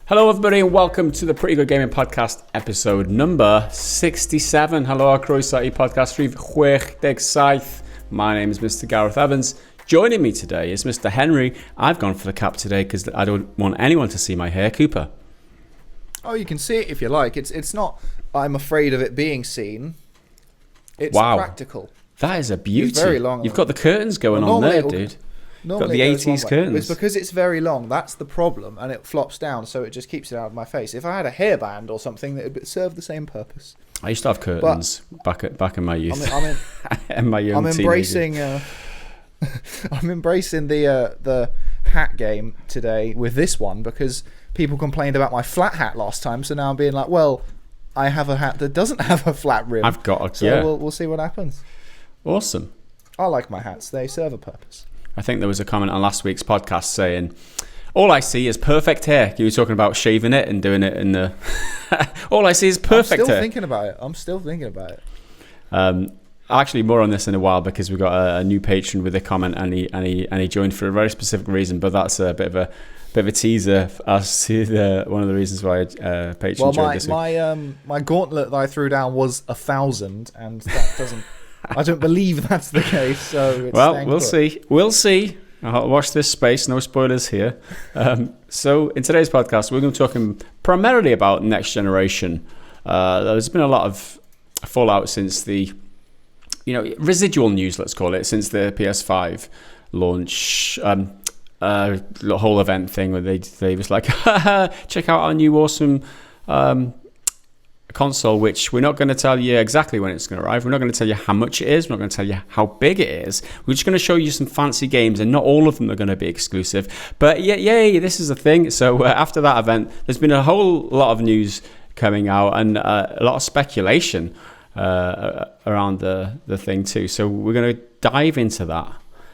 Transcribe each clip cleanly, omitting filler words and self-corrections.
Hello everybody and welcome to the Pretty Good Gaming Podcast episode number 67. Hello, croeso I podcast rhif 67. My name is Mr. Gareth Evans. Joining me today is Mr. Henry. I've gone for the cap today because I don't want anyone to see my hair, Cooper. Oh, you can see it if you like. It's not, I'm afraid of it being seen. It's practical. That is a beauty. It's very long. You've got the curtains going on there, dude. Got the 80s curtains. It's because it's very long. That's the problem, and it flops down, so it just keeps it out of my face. If I had a hairband or something, it would serve the same purpose. I used to have curtains back in my youth. In my young I'm embracing. I'm embracing the hat game today with this one because people complained about my flat hat last time, so now I'm being like, well, I have a hat that doesn't have a flat rim. I've got so we'll see what happens. Awesome. I like my hats. They serve a purpose. I think there was a comment on last week's podcast saying, all I see is perfect hair. You were talking about shaving it and doing it in the... all I see is perfect hair. I'm still thinking about it. Actually, more on this in a while because we've got a new patron with a comment and he joined for a very specific reason, but that's a bit of a teaser as to one of the reasons why patron joined this week. My gauntlet that I threw down was 1,000 and that doesn't... I don't believe that's the case. So we'll see. We'll see. I'll watch this space. No spoilers here. So in today's podcast, we're going to be talking primarily about next generation. There's been a lot of fallout since the, residual news, let's call it, since the PS5 launch. The whole event thing where they was like, check out our new awesome console, which we're not going to tell you exactly when it's going to arrive. We're not going to tell you how much it is. We're not going to tell you how big it is. We're just going to show you some fancy games, and not all of them are going to be exclusive. But yay, this is a thing. So after that event, there's been a whole lot of news coming out and a lot of speculation around the thing too. So we're going to dive into that.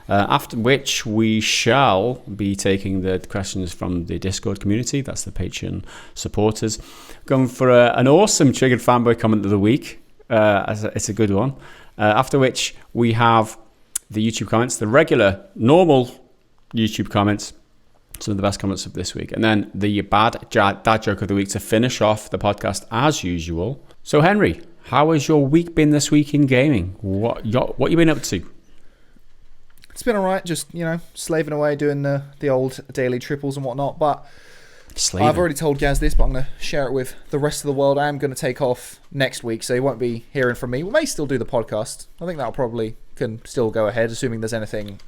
After which we shall be taking the questions from the Discord community. That's the Patreon supporters. Going for an awesome Triggered Fanboy comment of the week. It's a good one. After which we have the YouTube comments, the regular, normal YouTube comments. Some of the best comments of this week. And then the dad joke of the week to finish off the podcast as usual. So Henry, how has your week been this week in gaming? What you been up to? It's been all right, just, slaving away, doing the old daily triples and whatnot. But I've already told Gaz this, but I'm going to share it with the rest of the world. I am going to take off next week, so you won't be hearing from me. We may still do the podcast. I think that'll probably can still go ahead, assuming there's anything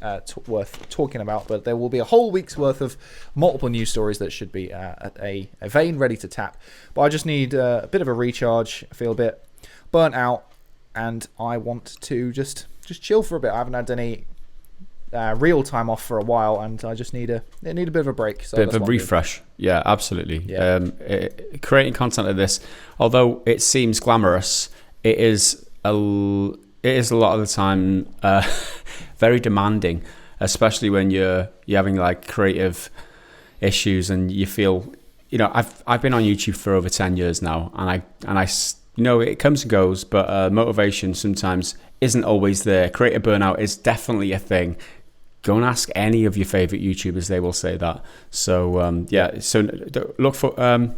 worth talking about. But there will be a whole week's worth of multiple news stories that should be at a vein ready to tap. But I just need a bit of a recharge. I feel a bit burnt out, and I want to just chill for a bit. I haven't had any... real time off for a while, and I just need a bit of a break. So bit of a refresh. Yeah, absolutely. Yeah. Creating content like this, although it seems glamorous, it is a lot of the time very demanding, especially when you're having like creative issues and you feel, I've been on YouTube for over 10 years now, and I it comes and goes, but motivation sometimes isn't always there. Creative burnout is definitely a thing. Go and ask any of your favorite YouTubers; they will say that. So so look for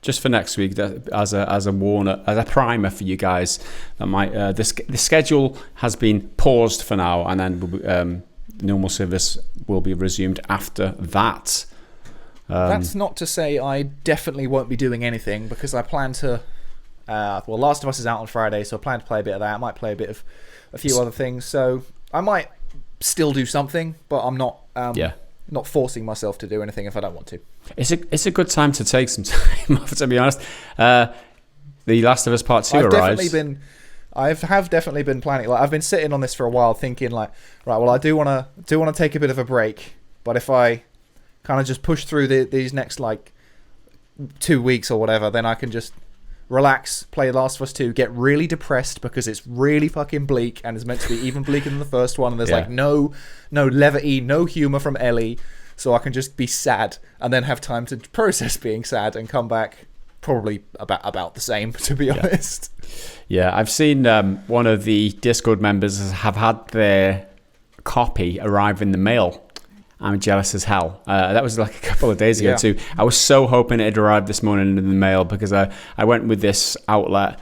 just for next week as a warner, as a primer for you guys. That might the schedule has been paused for now, and then normal service will be resumed after that. That's not to say I definitely won't be doing anything, because I plan to. Last of Us is out on Friday, so I plan to play a bit of that. I might play a few other things. So I might still do something, but I'm not not forcing myself to do anything if I don't want to. It's a good time to take some time off, to be honest. The Last of Us Part 2 arrives. I have definitely been planning. Like, I've been sitting on this for a while, thinking like, right, well, I do want to take a bit of a break, but if I kind of just push through these next like 2 weeks or whatever, then I can just relax, play Last of Us 2, get really depressed because it's really fucking bleak and it's meant to be even bleaker than the first one, and there's like no levity, no humor from Ellie, so I can just be sad and then have time to process being sad and come back probably about the same, to be honest. Yeah, I've seen one of the Discord members have had their copy arrive in the mail, I'm jealous as hell. That was like a couple of days ago too. I was so hoping it had arrived this morning in the mail because I went with this outlet,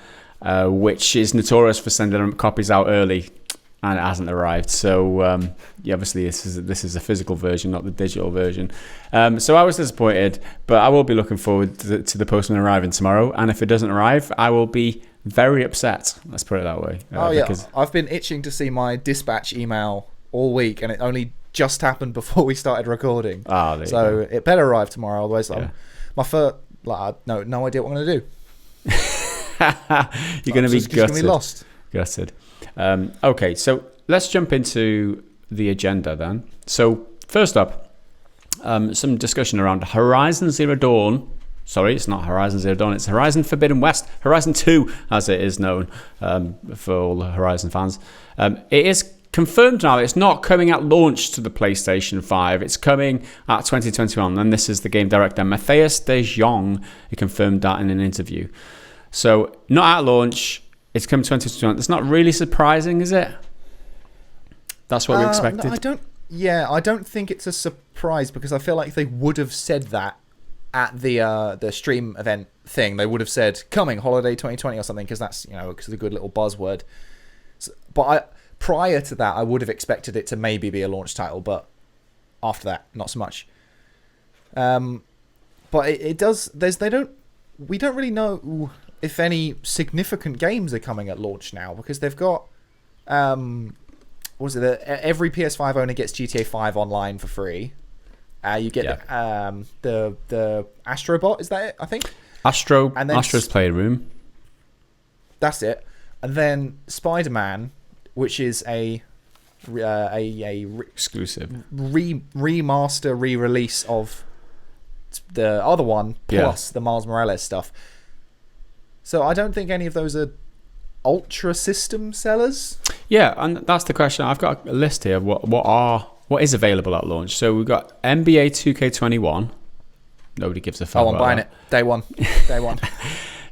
which is notorious for sending copies out early, and it hasn't arrived. So obviously this is a physical version, not the digital version. So I was disappointed, but I will be looking forward to the postman arriving tomorrow. And if it doesn't arrive, I will be very upset. Let's put it that way. Because I've been itching to see my dispatch email all week, and it only just happened before we started recording. So it better arrive tomorrow, otherwise my first no idea what I'm going to do. You're going to be gutted. Just going to be lost. Gutted. Okay, so let's jump into the agenda then. So first up, some discussion around Horizon Zero Dawn. Sorry, it's not Horizon Zero Dawn, it's Horizon Forbidden West, Horizon 2 as it is known for all the Horizon fans. It is confirmed now it's not coming at launch to the PlayStation 5. It's coming at 2021, and this is the game director Matthias de Jong who confirmed that in an interview. So not at launch, it's coming 2021. It's not really surprising, is it? That's what we expected. No, I don't think it's a surprise because I feel like they would have said that at the stream event thing. They would have said coming holiday 2020 or something because that's because of the good little buzzword. But prior to that, I would have expected it to maybe be a launch title, but after that, not so much. But it does. We don't really know if any significant games are coming at launch now because they've got every PS5 owner gets GTA 5 online for free. You get the Astrobot, is that it? I think Astro's Playroom. That's it. And then Spider-Man, which is a exclusive remaster re-release of the other one plus the Miles Morales stuff. So I don't think any of those are ultra system sellers. Yeah, and that's the question. I've got a list here of what is available at launch. So we've got NBA 2K21. Nobody gives a fuck. I'm buying it. Day one.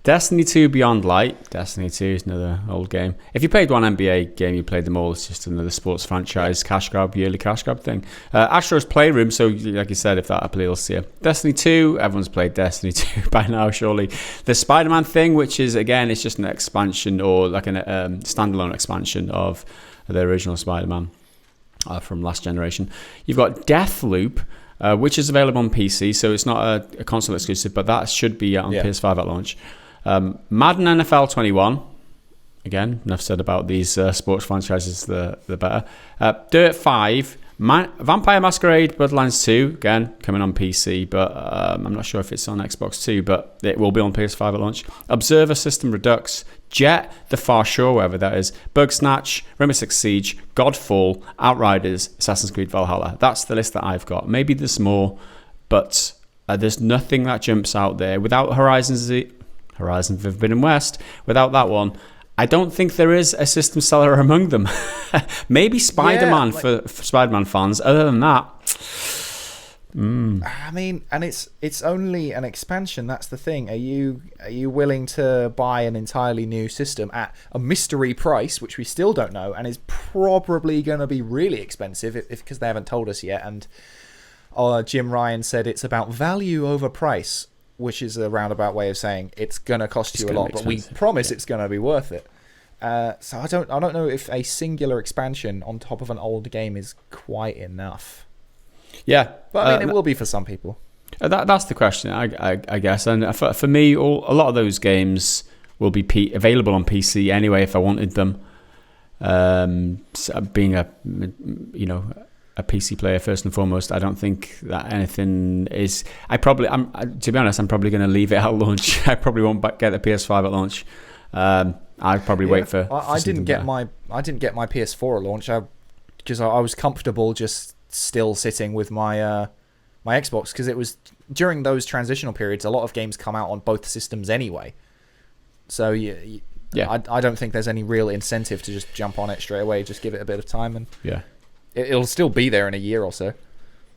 Destiny 2 Beyond Light. Destiny 2 is another old game. If you played one NBA game, you played them all. It's just another sports franchise cash grab, yearly cash grab thing. Astro's Playroom, so like you said, if that appeals to you. Destiny 2, everyone's played Destiny 2 by now, surely. The Spider-Man thing, which is, again, it's just an expansion or like a standalone expansion of the original Spider-Man from last generation. You've got Deathloop, which is available on PC, so it's not a console exclusive, but that should be on PS5 at launch. Madden NFL 21. Again, enough said about these sports franchises, the better. Dirt 5. Vampire Masquerade Bloodlines 2. Again, coming on PC, but I'm not sure if it's on Xbox too, but it will be on PS5 at launch. Observer System Redux. Jet, The Far Shore, wherever that is. Bugsnatch, Rainbow Six Siege, Godfall, Outriders, Assassin's Creed Valhalla. That's the list that I've got. Maybe there's more, but there's nothing that jumps out there. Without Horizon Forbidden West, without that one, I don't think there is a system seller among them. Maybe Spider-Man for Spider-Man fans. Other than that, I mean, and it's only an expansion. That's the thing. Are you willing to buy an entirely new system at a mystery price, which we still don't know, and is probably going to be really expensive because they haven't told us yet? And Jim Ryan said it's about value over price, which is a roundabout way of saying it's going to cost you a lot, but we promise it's going to be worth it. So I don't know if a singular expansion on top of an old game is quite enough. Yeah, but I mean, it will be for some people. That's the question, I guess. And for me, a lot of those games will be available on PC anyway if I wanted them. So being a PC player first and foremost, I don't think that anything is. To be honest, I'm probably going to leave it at launch. I probably won't get the PS5 at launch. I'd probably wait for. I didn't get my PS4 at launch because I was comfortable just still sitting with my my Xbox because it was during those transitional periods. A lot of games come out on both systems anyway, so I don't think there's any real incentive to just jump on it straight away. Just give it a bit of time and it'll still be there in a year or so.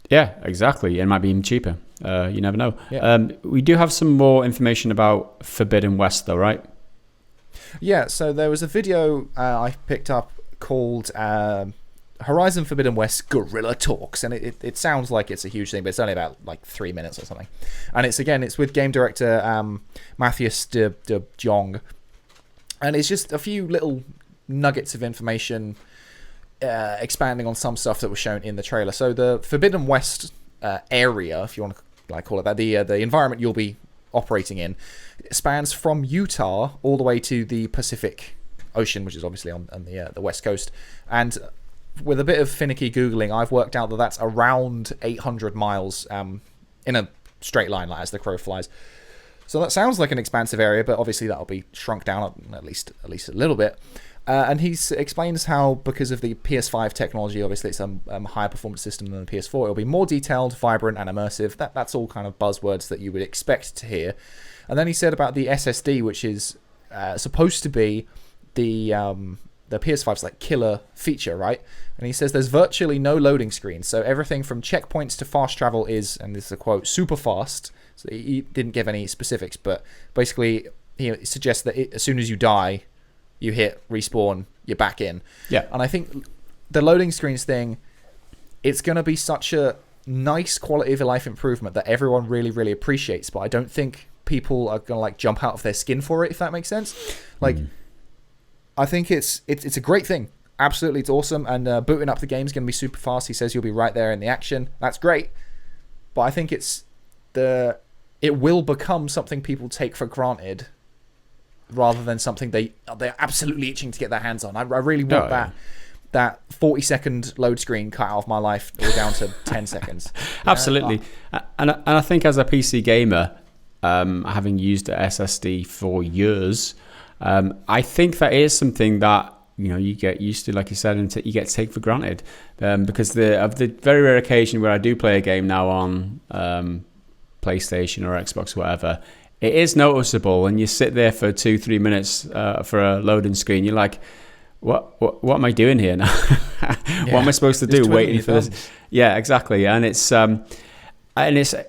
Yeah, exactly. It might be even cheaper. You never know. Yeah. We do have some more information about Forbidden West, though, right? Yeah. So there was a video I picked up called Horizon Forbidden West Guerrilla Talks, and it sounds like it's a huge thing, but it's only about like 3 minutes or something. And it's with game director Matthias de Jong, and it's just a few little nuggets of information expanding on some stuff that was shown in the trailer. So the Forbidden West area, if you want to call it that, the environment you'll be operating in, spans from Utah all the way to the Pacific Ocean, which is obviously on the west coast. And with a bit of finicky googling, I've worked out that that's around 800 miles in a straight line, like as the crow flies. So that sounds like an expansive area, but obviously that'll be shrunk down at least a little bit. And he explains how, because of the PS5 technology, obviously it's a higher performance system than the PS4, it'll be more detailed, vibrant, and immersive. That's all kind of buzzwords that you would expect to hear. And then he said about the SSD, which is supposed to be the PS5's like killer feature, right? And he says there's virtually no loading screens, so everything from checkpoints to fast travel is, and this is a quote, super fast. So he didn't give any specifics, but basically he suggests that as soon as you die, you hit respawn, you're back in. Yeah. And I think the loading screens thing, it's going to be such a nice quality of life improvement that everyone really, really appreciates, but I don't think people are going to like jump out of their skin for it, if that makes sense. Like, I think it's a great thing. Absolutely, it's awesome. And booting up the game is going to be super fast. He says you'll be right there in the action. That's great. But I think it will become something people take for granted, rather than something they're absolutely itching to get their hands on. I really want that 40-second load screen cut out of my life, or down to 10 seconds. Absolutely. And I think as a PC gamer, having used the SSD for years, I think that is something that you get used to, like you said, and you get to take for granted. Because of the very rare occasion where I do play a game now on PlayStation or Xbox, whatever, it is noticeable, and you sit there for 2-3 minutes for a loading screen. You're like, what am I doing here now? What am I supposed to do waiting for this? Yeah, exactly. And it's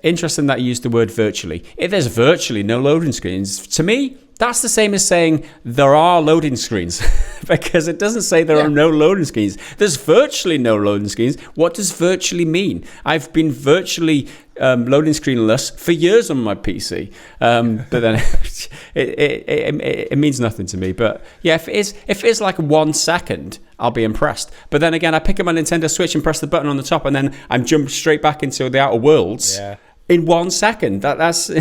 interesting that you used the word virtually. If there's virtually no loading screens, to me, that's the same as saying there are loading screens, because it doesn't say there are no loading screens. There's virtually no loading screens. What does virtually mean? I've been virtually loading screenless for years on my PC, but then it means nothing to me. But yeah, if it is like 1 second, I'll be impressed. But then again, I pick up my Nintendo Switch and press the button on the top, and then I'm jumped straight back into the Outer Worlds in 1 second. That's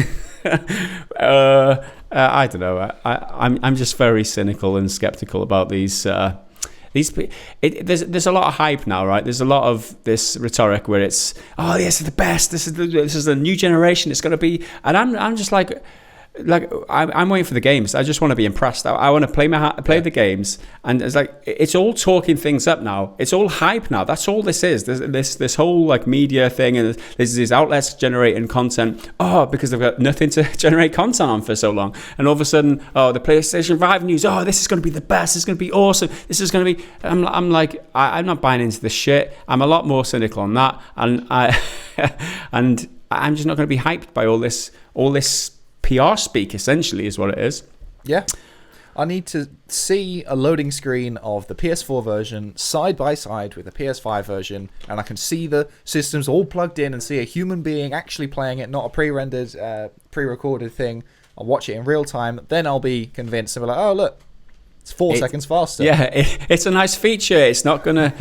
I don't know. I'm just very cynical and skeptical about these. There's a lot of hype now, right? There's a lot of this rhetoric where it's, oh, this is the best. This is the new generation. It's going to be, and I'm just like I'm waiting for the games. I just want to be impressed. I want to play the games, and it's like it's all talking things up now. It's all hype now. That's all this is. This whole like media thing, and there's these outlets generating content. Oh, because they've got nothing to generate content on for so long, and all of a sudden, oh, the PlayStation 5 news. Oh, this is going to be the best. It's going to be awesome. This is going to be. I'm like, I'm not buying into this shit. I'm a lot more cynical on that, and and I'm just not going to be hyped by all this PR speak, essentially, is what it is. Yeah. I need to see a loading screen of the PS4 version side by side with the PS5 version, and I can see the systems all plugged in and see a human being actually playing it, not a pre-rendered, pre-recorded thing. I'll watch it in real time. Then I'll be convinced and be like, oh, look, it's 4 seconds faster. Yeah, it's a nice feature. It's not gonna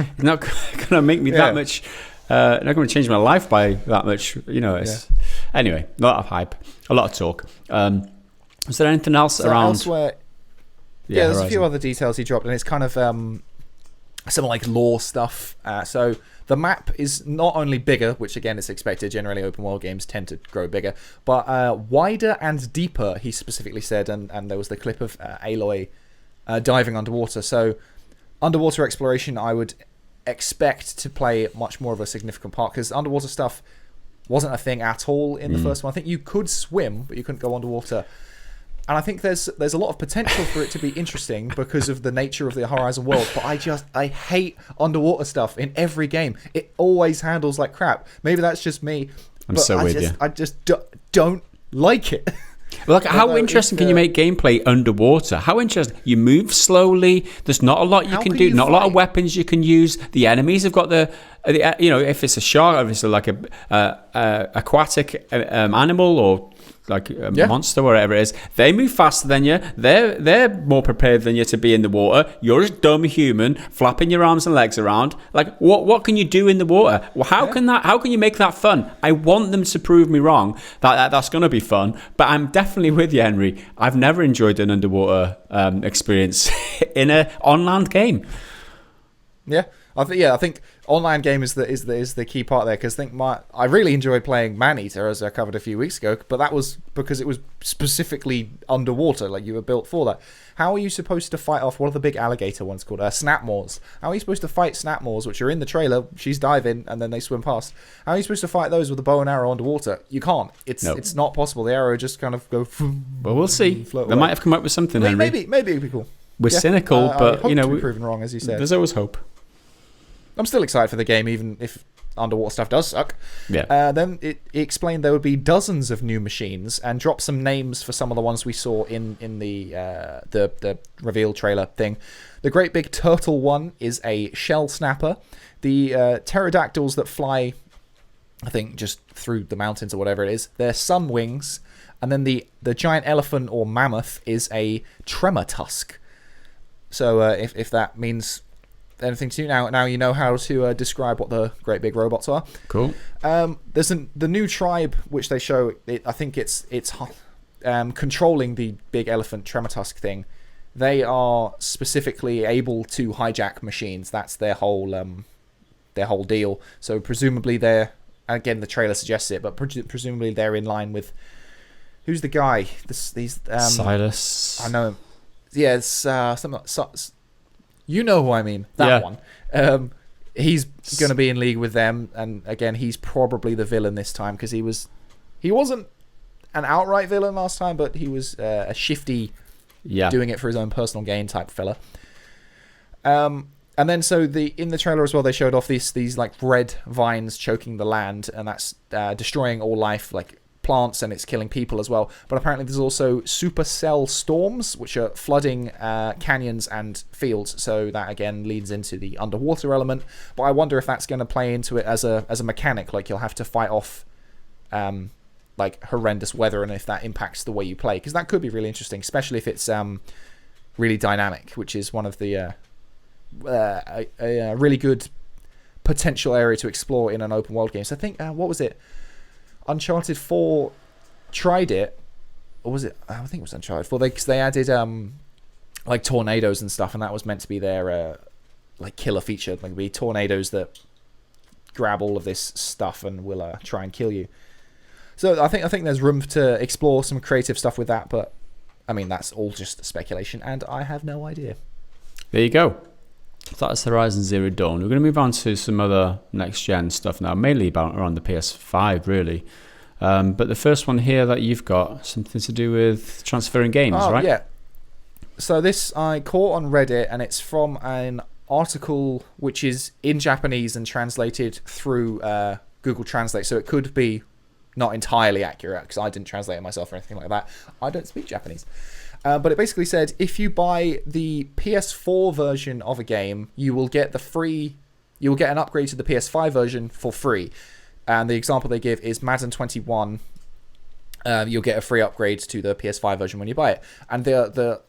make me that much. Not going to change my life by that much. Anyway, a lot of hype, a lot of talk. Was there anything else around? Elsewhere, there's a few other details he dropped, and it's kind of some like lore stuff. So the map is not only bigger, which again is expected. Generally, open world games tend to grow bigger, but wider and deeper. He specifically said, and there was the clip of Aloy diving underwater. So underwater exploration, I would expect to play much more of a significant part, because underwater stuff wasn't a thing at all in the first one. I think you could swim, but you couldn't go underwater. And I think there's a lot of potential for it to be interesting because of the nature of the Horizon world. But I hate underwater stuff in every game. It always handles like crap. Maybe that's just me. I just don't like it. Well, like, how interesting can you make gameplay underwater? How interesting. You move slowly. There's not a lot you can do. Not a lot of weapons you can use. The enemies have got the if it's a shark, if it's like a aquatic animal or like a monster, whatever it is, they move faster than you. They're more prepared than you to be in the water. You're a dumb human flapping your arms and legs around. Like, what can you do in the water? Well, how can you make that fun? I want them to prove me wrong that's going to be fun. But I'm definitely with you, Henry. I've never enjoyed an underwater experience in an on-land game. Yeah. I think online game is the key part there, because I really enjoyed playing Maneater, as I covered a few weeks ago, but that was because it was specifically underwater, like you were built for that. How are you supposed to fight off, what are the big alligator ones called? Snapmaws. How are you supposed to fight Snapmaws, which are in the trailer? She's diving and then they swim past. How are you supposed to fight those with a bow and arrow underwater? You can't. It's not possible. The arrow just kind of go. Well, we'll see. They might have come up with something. Henry. Maybe it'd be cool. We're cynical, but to be proven wrong, as you said. There's always hope. I'm still excited for the game, even if underwater stuff does suck. Yeah. Then it explained there would be dozens of new machines, and dropped some names for some of the ones we saw in the reveal trailer thing. The great big turtle one is a shell snapper. The pterodactyls that fly, I think, just through the mountains or whatever it is, they're sun wings. And then the giant elephant or mammoth is a tremor tusk. So if that means anything to you now you know how to describe what the great big robots are. Cool. There's the new tribe which they show. I think it's controlling the big elephant Tremotusk thing. They are specifically able to hijack machines. That's their whole deal. So presumably they're, again, the trailer suggests it, but presumably they're in line with, who's the guy? Silas. I know him. Yeah, it's something like, you know who I mean. That one. He's going to be in league with them, and again, he's probably the villain this time, because he wasn't an outright villain last time, but he was a shifty, doing it for his own personal gain type fella. And then so in the trailer as well, they showed off these like red vines choking the land, and that's destroying all life, like plants, and it's killing people as well. But apparently there's also supercell storms, which are flooding canyons and fields, so that again leads into the underwater element. But I wonder if that's going to play into it as a mechanic, like you'll have to fight off like horrendous weather, and if that impacts the way you play, because that could be really interesting, especially if it's really dynamic, which is one of the a really good potential area to explore in an open world game. So I think what was it, Uncharted 4 tried it, or was it? I think it was Uncharted 4. They added like tornadoes and stuff, and that was meant to be their like killer feature. Like, be tornadoes that grab all of this stuff and will try and kill you. So I think there's room to explore some creative stuff with that, but I mean that's all just speculation, and I have no idea. There you go. That's Horizon Zero Dawn. We're going to move on to some other next-gen stuff now, mainly around the PS5, really. But the first one here that you've got, something to do with transferring games, right? Yeah. So this I caught on Reddit, and it's from an article which is in Japanese and translated through Google Translate, so it could be not entirely accurate, because I didn't translate it myself or anything like that. I don't speak Japanese. But it basically said, if you buy the PS4 version of a game, you will get an upgrade to the PS5 version for free. And the example they give is Madden 21. You'll get a free upgrade to the PS5 version when you buy it. And the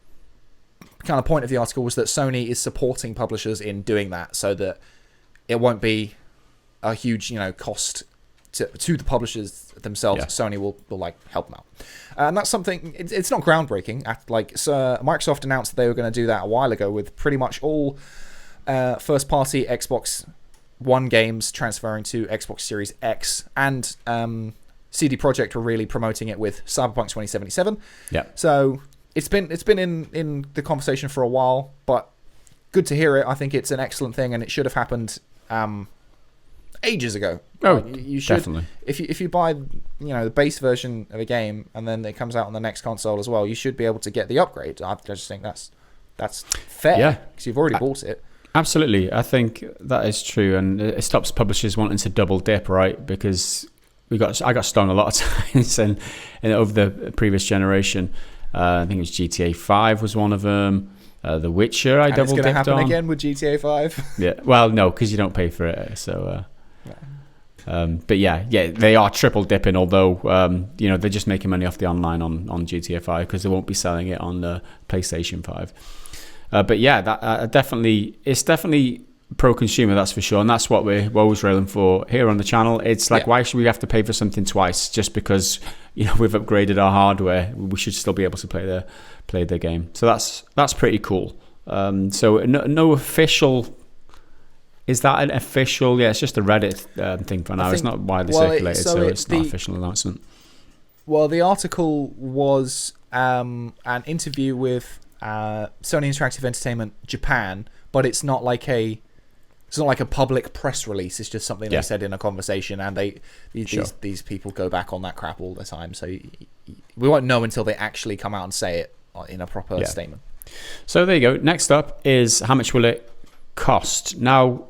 kind of point of the article was that Sony is supporting publishers in doing that, so that it won't be a huge, cost to the publishers themselves. Yeah. Sony will like help them out, and that's something. It's not groundbreaking. Microsoft announced that they were going to do that a while ago with pretty much all first-party Xbox One games transferring to Xbox Series X, and CD Projekt were really promoting it with Cyberpunk 2077. Yeah. So it's been in the conversation for a while, but good to hear it. I think it's an excellent thing, and it should have happened ages ago. Oh, you should, definitely. If you buy the base version of a game and then it comes out on the next console as well, you should be able to get the upgrade. I just think that's fair, because you've already bought it. Absolutely, I think that is true, and it stops publishers wanting to double dip, right? Because I got stung a lot of times and over the previous generation. I think it was GTA 5 was one of them. The Witcher I double dipped on. It's going to happen again with GTA 5. Yeah, well, no, because you don't pay for it. So, but yeah, they are triple dipping. Although they're just making money off the online on GTA 5 because they won't be selling it on the PlayStation 5. But yeah, that it's definitely pro-consumer, that's for sure, and that's what we're always railing for here on the channel. It's like, why should we have to pay for something twice just because we've upgraded our hardware? We should still be able to play the game. So that's pretty cool. So no official. Is that an official? Yeah, it's just a Reddit thing for now. It's not widely circulated, so it's not an official announcement. Well, the article was an interview with Sony Interactive Entertainment Japan, but it's not like a public press release. It's just something they said in a conversation, and these people go back on that crap all the time. So we won't know until they actually come out and say it in a proper statement. So there you go. Next up is how much will it cost? Now,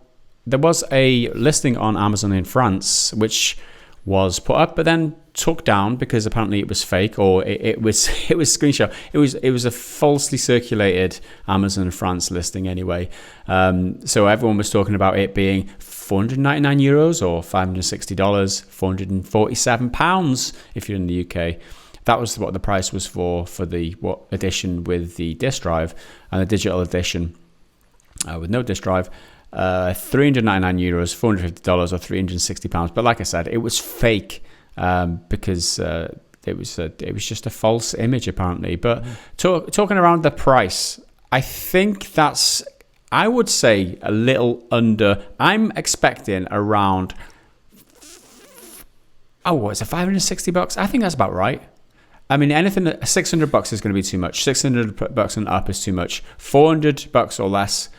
there was a listing on Amazon in France which was put up but then took down because apparently it was fake, or it was screenshot. It was a falsely circulated Amazon France listing anyway. So everyone was talking about it being €499 or $560, £447 if you're in the UK. That was what the price was for the edition with the disc drive, and the digital edition with no disc drive. €399, $450 or £360. But like I said, it was fake because it was just a false image apparently. But talking around the price, I think I would say a little under. I'm expecting around what is it, $560? I think that's about right. I mean, anything $600 is going to be too much. $600 and up is too much. $400 or less,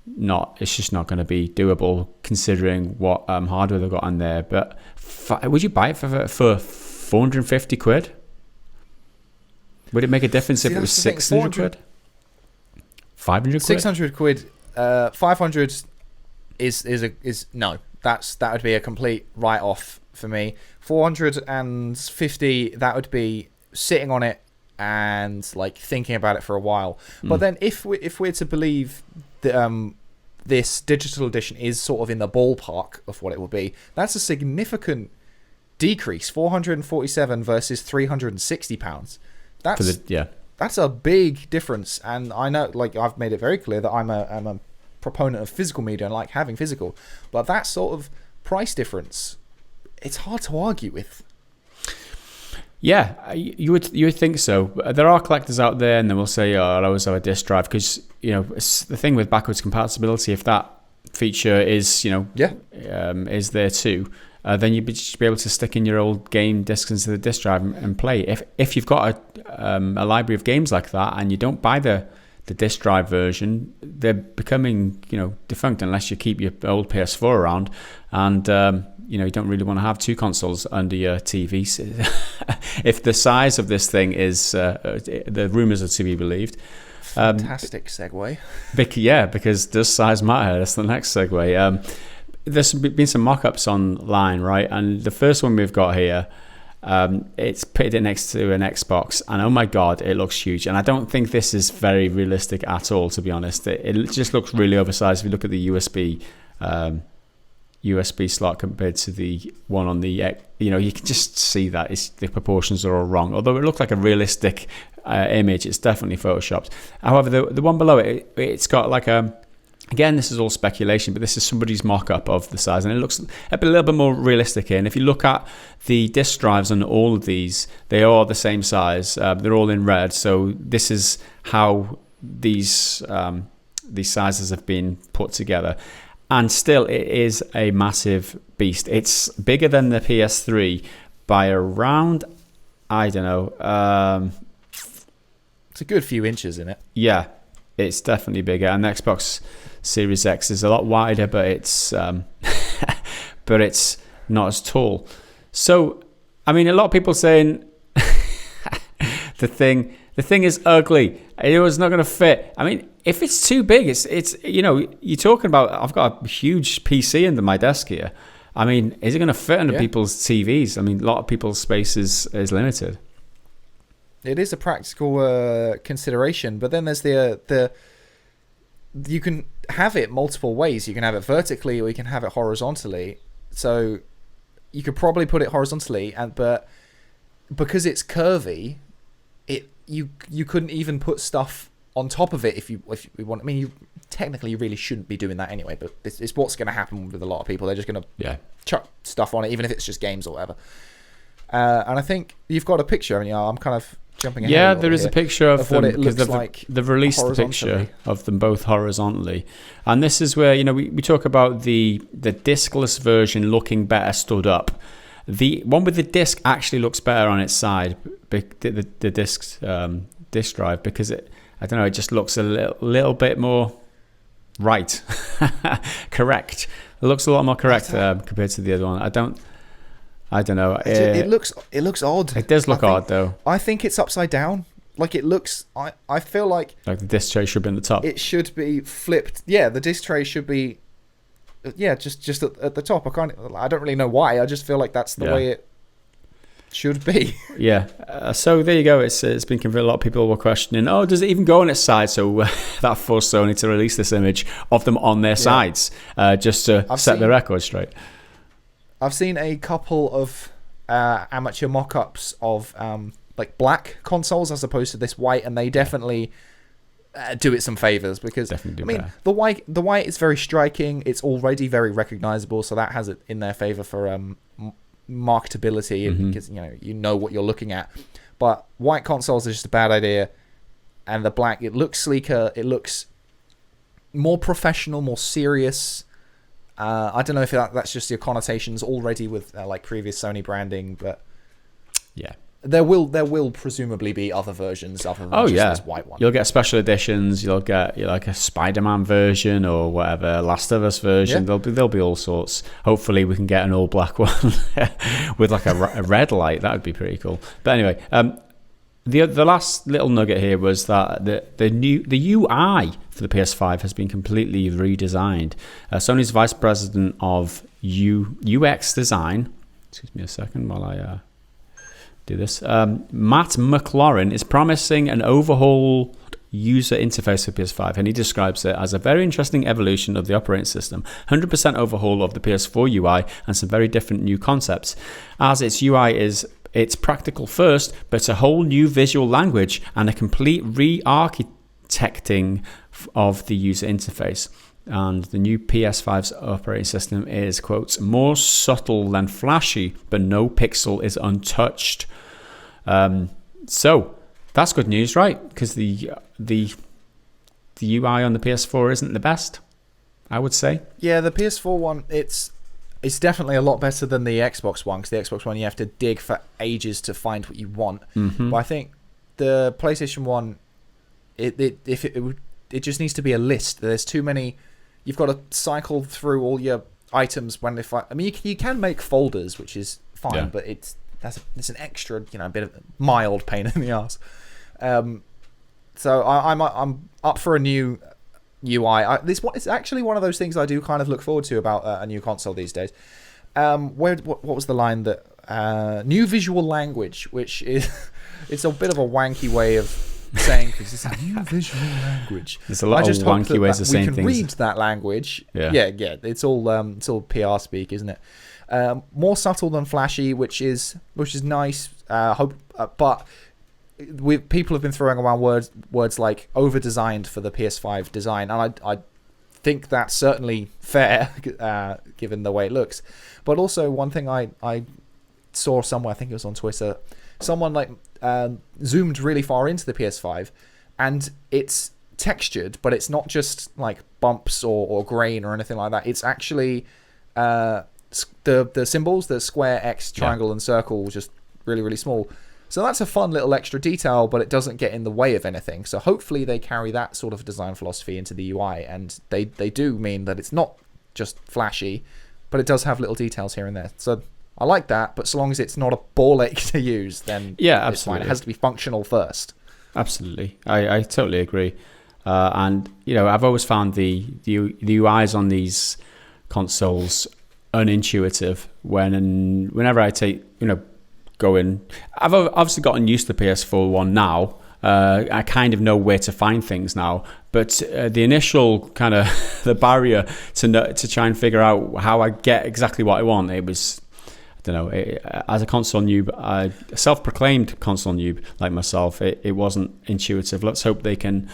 it's just not going to be doable considering what hardware they've got on there. But would you buy it for £450? Would it make a difference if it was £600? £500? £600, 500 is no. That would be a complete write-off for me. 450, that would be sitting on it and like thinking about it for a while. But then if we're to believe that this digital edition is sort of in the ballpark of what it will be, that's a significant decrease. 447 versus £360. That's a big difference. And I know, like, I've made it very clear that I'm a proponent of physical media and like having physical, but that sort of price difference, it's hard to argue with. Yeah, you would think so. There are collectors out there, and they will say, "Oh, I'll always have a disc drive," because it's the thing with backwards compatibility. If that feature is is there too, then you'd just be able to stick in your old game discs into the disc drive and play. If you've got a library of games like that, and you don't buy the disc drive version, they're becoming defunct unless you keep your old PS4 around, and you don't really want to have two consoles under your TV. If the size of this thing is, the rumors are to be believed. Fantastic segue. Because does size matter? That's the next segue. There's been some mock-ups online, right? And the first one we've got here, it's pitted it next to an Xbox, and oh my god, it looks huge. And I don't think this is very realistic at all, to be honest. It just looks really oversized. If you look at the USB slot compared to the one on the, you can just see that the proportions are all wrong. Although it looked like a realistic image, it's definitely photoshopped. However, the one below it, it's got like again, this is all speculation, but this is somebody's mock-up of the size, and it looks a little bit more realistic here. And if you look at the disk drives on all of these, they are the same size. They're all in red, so this is how these sizes have been put together. And still, it is a massive beast. It's bigger than the PS3 by around, I don't know. It's a good few inches in it. Yeah, it's definitely bigger. And the Xbox Series X is a lot wider, but it's not as tall. So, I mean, a lot of people saying the thing is ugly. It was not going to fit. I mean, if it's too big, it's you're talking about. I've got a huge PC under my desk here. I mean, is it going to fit into people's TVs? I mean, a lot of people's space is limited. It is a practical consideration, but then there's the you can have it multiple ways. You can have it vertically, or you can have it horizontally. So you could probably put it horizontally, but because it's curvy, you couldn't even put stuff on top of it if you want. I mean, you technically really shouldn't be doing that anyway, but it's what's going to happen with a lot of people. They're just going to chuck stuff on it, even if it's just games or whatever. And I think you've got a picture. I mean, I'm kind of jumping ahead. Yeah, there is a picture of them, what it looks like. They've released the picture of them both horizontally, and this is where we talk about the discless version looking better stood up. The one with the disc actually looks better on its side, the disc drive, because it just looks a little bit more right, correct. It looks a lot more correct compared to the other one. I don't know. It looks odd. It does look odd though. I think it's upside down. Like it looks. I feel like the disc tray should be in the top. It should be flipped. Yeah, the disc tray should be. Yeah, just at the top. I don't really know why. I just feel like that's the way it should be. Yeah. So there you go. It's been converted. A lot of people were questioning, does it even go on its side? So that forced Sony to release this image of them on their sides, just to set the record straight. I've seen a couple of amateur mock-ups of like black consoles as opposed to this white, and they definitely do it some favors, because better. the white is very striking. It's already very recognizable, so that has it in their favor for marketability, because you know what you're looking at. But white consoles is just a bad idea, and the black, it looks sleeker, it looks more professional, more serious. I don't know if that's just your connotations already with like previous Sony branding, but yeah. There will presumably be other versions other than this white one. You'll get special editions. You'll get like a Spider-Man version or whatever, Last of Us version. Yeah. There'll be all sorts. Hopefully, we can get an all black one with like a red light. That would be pretty cool. But anyway, the last little nugget here was that the UI for the PS5 has been completely redesigned. Sony's vice president of UX design. Excuse me a second while I. Do this. Matt McLaurin is promising an overhauled user interface for PS5, and he describes it as a very interesting evolution of the operating system, 100% overhaul of the PS4 UI, and some very different new concepts. As its UI it's practical first, but a whole new visual language and a complete re-architecting of the user interface. And the new PS5's operating system is, quotes, more subtle than flashy, but no pixel is untouched. So that's good news, right? Because the UI on the PS4 isn't the best, I would say. Yeah, the PS4 one, it's definitely a lot better than the Xbox one, because the Xbox one you have to dig for ages to find what you want. Mm-hmm. But I think the PlayStation one, it just needs to be a list. There's too many. You've got to cycle through all your items when you can make folders, which is fine, but it's an extra, a bit of mild pain in the ass. So I'm up for a new UI. This one is actually one of those things I do kind of look forward to about a new console these days. What was the line that new visual language, which is it's a bit of a wanky way of saying, because it's a new visual language. There's a lot of wonky ways of saying things. We can read that language. Yeah. It's all PR speak, isn't it? More subtle than flashy, which is nice. But people have been throwing around words like over designed for the PS5 design, and I think that's certainly fair given the way it looks. But also one thing I saw somewhere, I think it was on Twitter, someone zoomed really far into the PS5, and it's textured, but it's not just like bumps or grain or anything like that. It's actually the symbols, the square, X, triangle, and circle, just really, really small. So that's a fun little extra detail, but it doesn't get in the way of anything. So hopefully they carry that sort of design philosophy into the UI, and they do mean that it's not just flashy, but it does have little details here and there. So I like that, but so long as it's not a ball ache to use, then it's fine. It has to be functional first. Absolutely. I totally agree. And, I've always found the UIs on these consoles unintuitive whenever I go in. I've obviously gotten used to the PS4 one now. I kind of know where to find things now, but the initial kind of the barrier to try and figure out how I get exactly what I want, it was, I don't know, as a console noob, a self-proclaimed console noob like myself, it wasn't intuitive. Let's hope they can,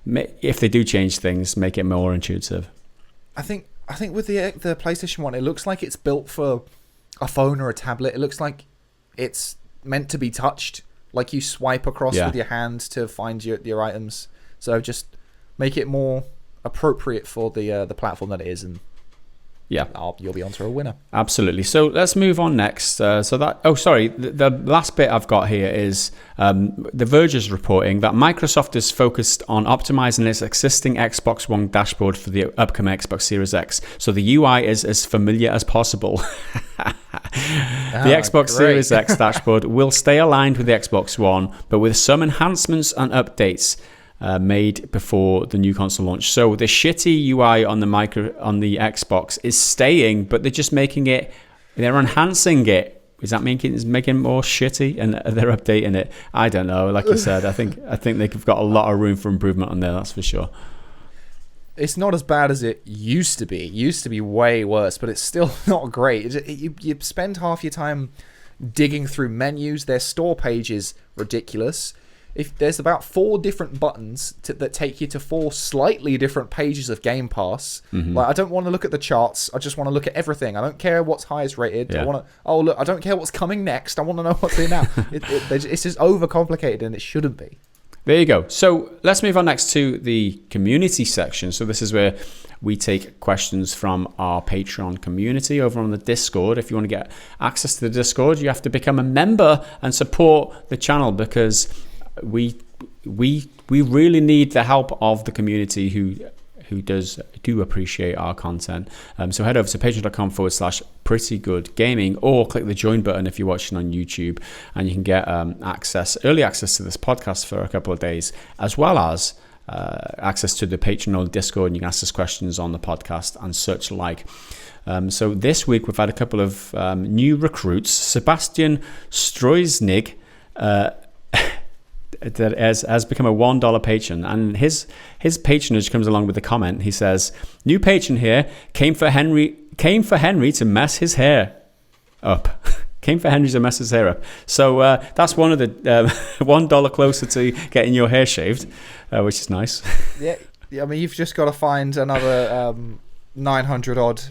if they do change things, make it more intuitive. I think with the PlayStation 1, it looks like it's built for a phone or a tablet. It looks like it's meant to be touched, like you swipe across with your hand to find your items. So just make it more appropriate for the platform that it is, and you'll be onto a winner. Absolutely. So let's move on next. The last bit I've got here is The Verge is reporting that Microsoft is focused on optimizing its existing Xbox One dashboard for the upcoming Xbox Series X, so the UI is as familiar as possible. The Xbox Series X dashboard will stay aligned with the Xbox One, but with some enhancements and updates made before the new console launch. So the shitty UI on the Xbox is staying, but they're just they're enhancing it. Is that making it more shitty, and they're updating it? I don't know. Like you said, I think they've got a lot of room for improvement on there. That's for sure. It's not as bad as it used to be. It used to be way worse, but it's still not great. You spend half your time digging through menus. Their store page is ridiculous. If there's about 4 different buttons that take you to 4 slightly different pages of Game Pass. Mm-hmm. Like, I don't want to look at the charts. I just want to look at everything. I don't care what's highest rated. Yeah. I don't care what's coming next. I want to know what's here now. It's just overcomplicated, and it shouldn't be. There you go. So let's move on next to the community section. So this is where we take questions from our Patreon community over on the Discord. If you want to get access to the Discord, you have to become a member and support the channel, because we really need the help of the community who do appreciate our content. So head over to patreon.com/prettygoodgaming, or click the join button if you're watching on YouTube, and you can get early access to this podcast for a couple of days, as well as access to the Patreon Discord, and you can ask us questions on the podcast and such like. So this week we've had a couple of new recruits. Sebastian Stroiznig that has become a $1 patron, and his patronage comes along with a comment. He says, "New patron here, came for Henry to mess his hair up." Came for Henry to mess his hair up. So that's one of the $1 closer to getting your hair shaved, which is nice. Yeah, I mean, you've just got to find another 900 odd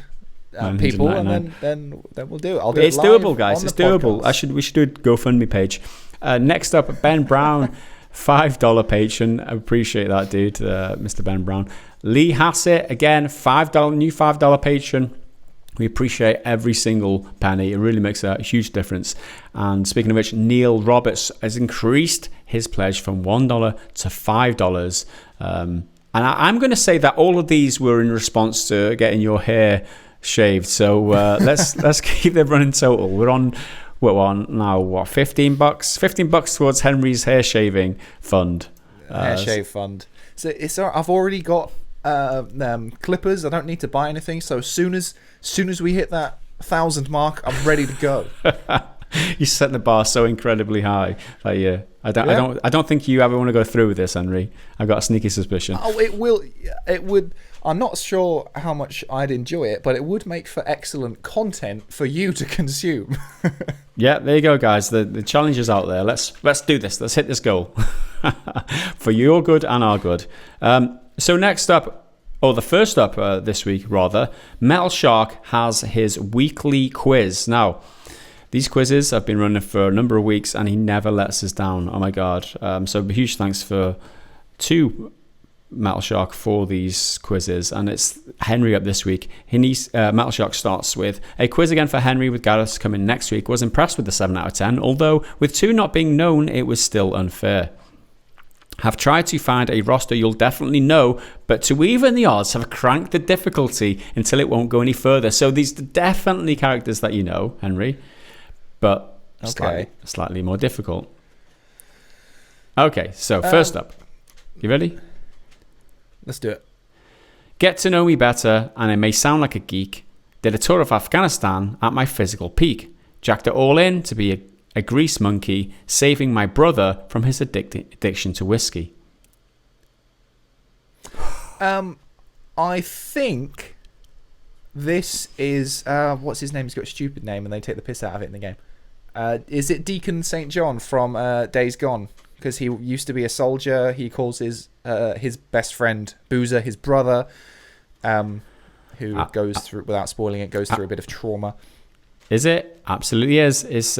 people, and then we'll do it. It's doable, guys. It's doable. We should do a GoFundMe page. Next up, Ben Brown, $5 patron. I appreciate that, dude, Mr. Ben Brown. Lee Hassett, again, new $5 patron. We appreciate every single penny. It really makes a huge difference. And speaking of which, Neil Roberts has increased his pledge from $1 to $5. And I'm going to say that all of these were in response to getting your hair shaved. So let's keep the running total. We're on now, $15? $15 towards Henry's hair shaving fund. Hair shave fund. So I've already got clippers. I don't need to buy anything. So as soon as we hit that 1,000 mark, I'm ready to go. You set the bar so incredibly high. I don't think you ever want to go through with this, Henry. I've got a sneaky suspicion. Oh, it would. I'm not sure how much I'd enjoy it, but it would make for excellent content for you to consume. Yeah, there you go, guys. The challenge is out there. Let's do this. Let's hit this goal for your good and our good. So next up, or the first up this week, rather, Metalshark has his weekly quiz. Now, these quizzes have been running for a number of weeks, and he never lets us down. Oh my God. So huge thanks to Metalshark for these quizzes, and it's Henry up this week. Metalshark starts with a quiz again for Henry, with Gareth coming next week. Was impressed with the 7 out of 10, although with 2 not being known, it was still unfair. Have tried to find a roster you'll definitely know, but to even the odds, have cranked the difficulty until it won't go any further. So these are definitely characters that you know, Henry, but slightly more difficult. Okay, so first up, you ready? Let's do it. Get to know me better, and I may sound like a geek, Did a tour of Afghanistan at my physical peak. Jacked it all in to be a grease monkey, saving my brother from his addiction to whiskey. I think this is what's his name? He's got a stupid name, and they take the piss out of it in the game. Is it Deacon St. John from Days Gone? Because he used to be a soldier. He calls his best friend Boozer his brother, who goes through, without spoiling it, goes through a bit of trauma. Is it? Absolutely is. It's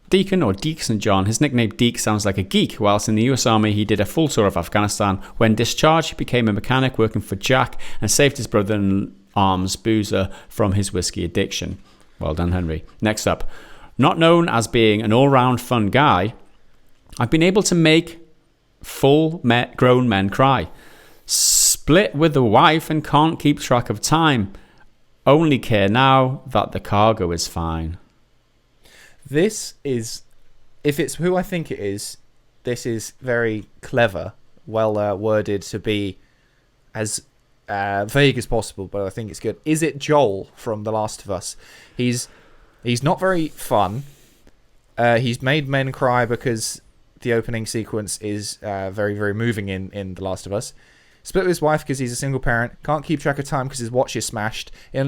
Deacon or Deke St. John. His nickname Deke sounds like a geek. Whilst in the US Army, he did a full tour of Afghanistan. When discharged, he became a mechanic working for Jack and saved his brother-in-arms Boozer from his whiskey addiction. Well done, Henry. Next up. Not known as being an all-round fun guy, I've been able to make grown men cry. Split with the wife and can't keep track of time. Only care now that the cargo is fine. This is, if it's who I think it is, this is very clever, well worded to be as vague as possible, but I think it's good. Is it Joel from The Last of Us? He's not very fun. He's made men cry because the opening sequence is very, very moving in The Last of Us. Split with his wife because he's a single parent. Can't keep track of time because his watch is smashed. He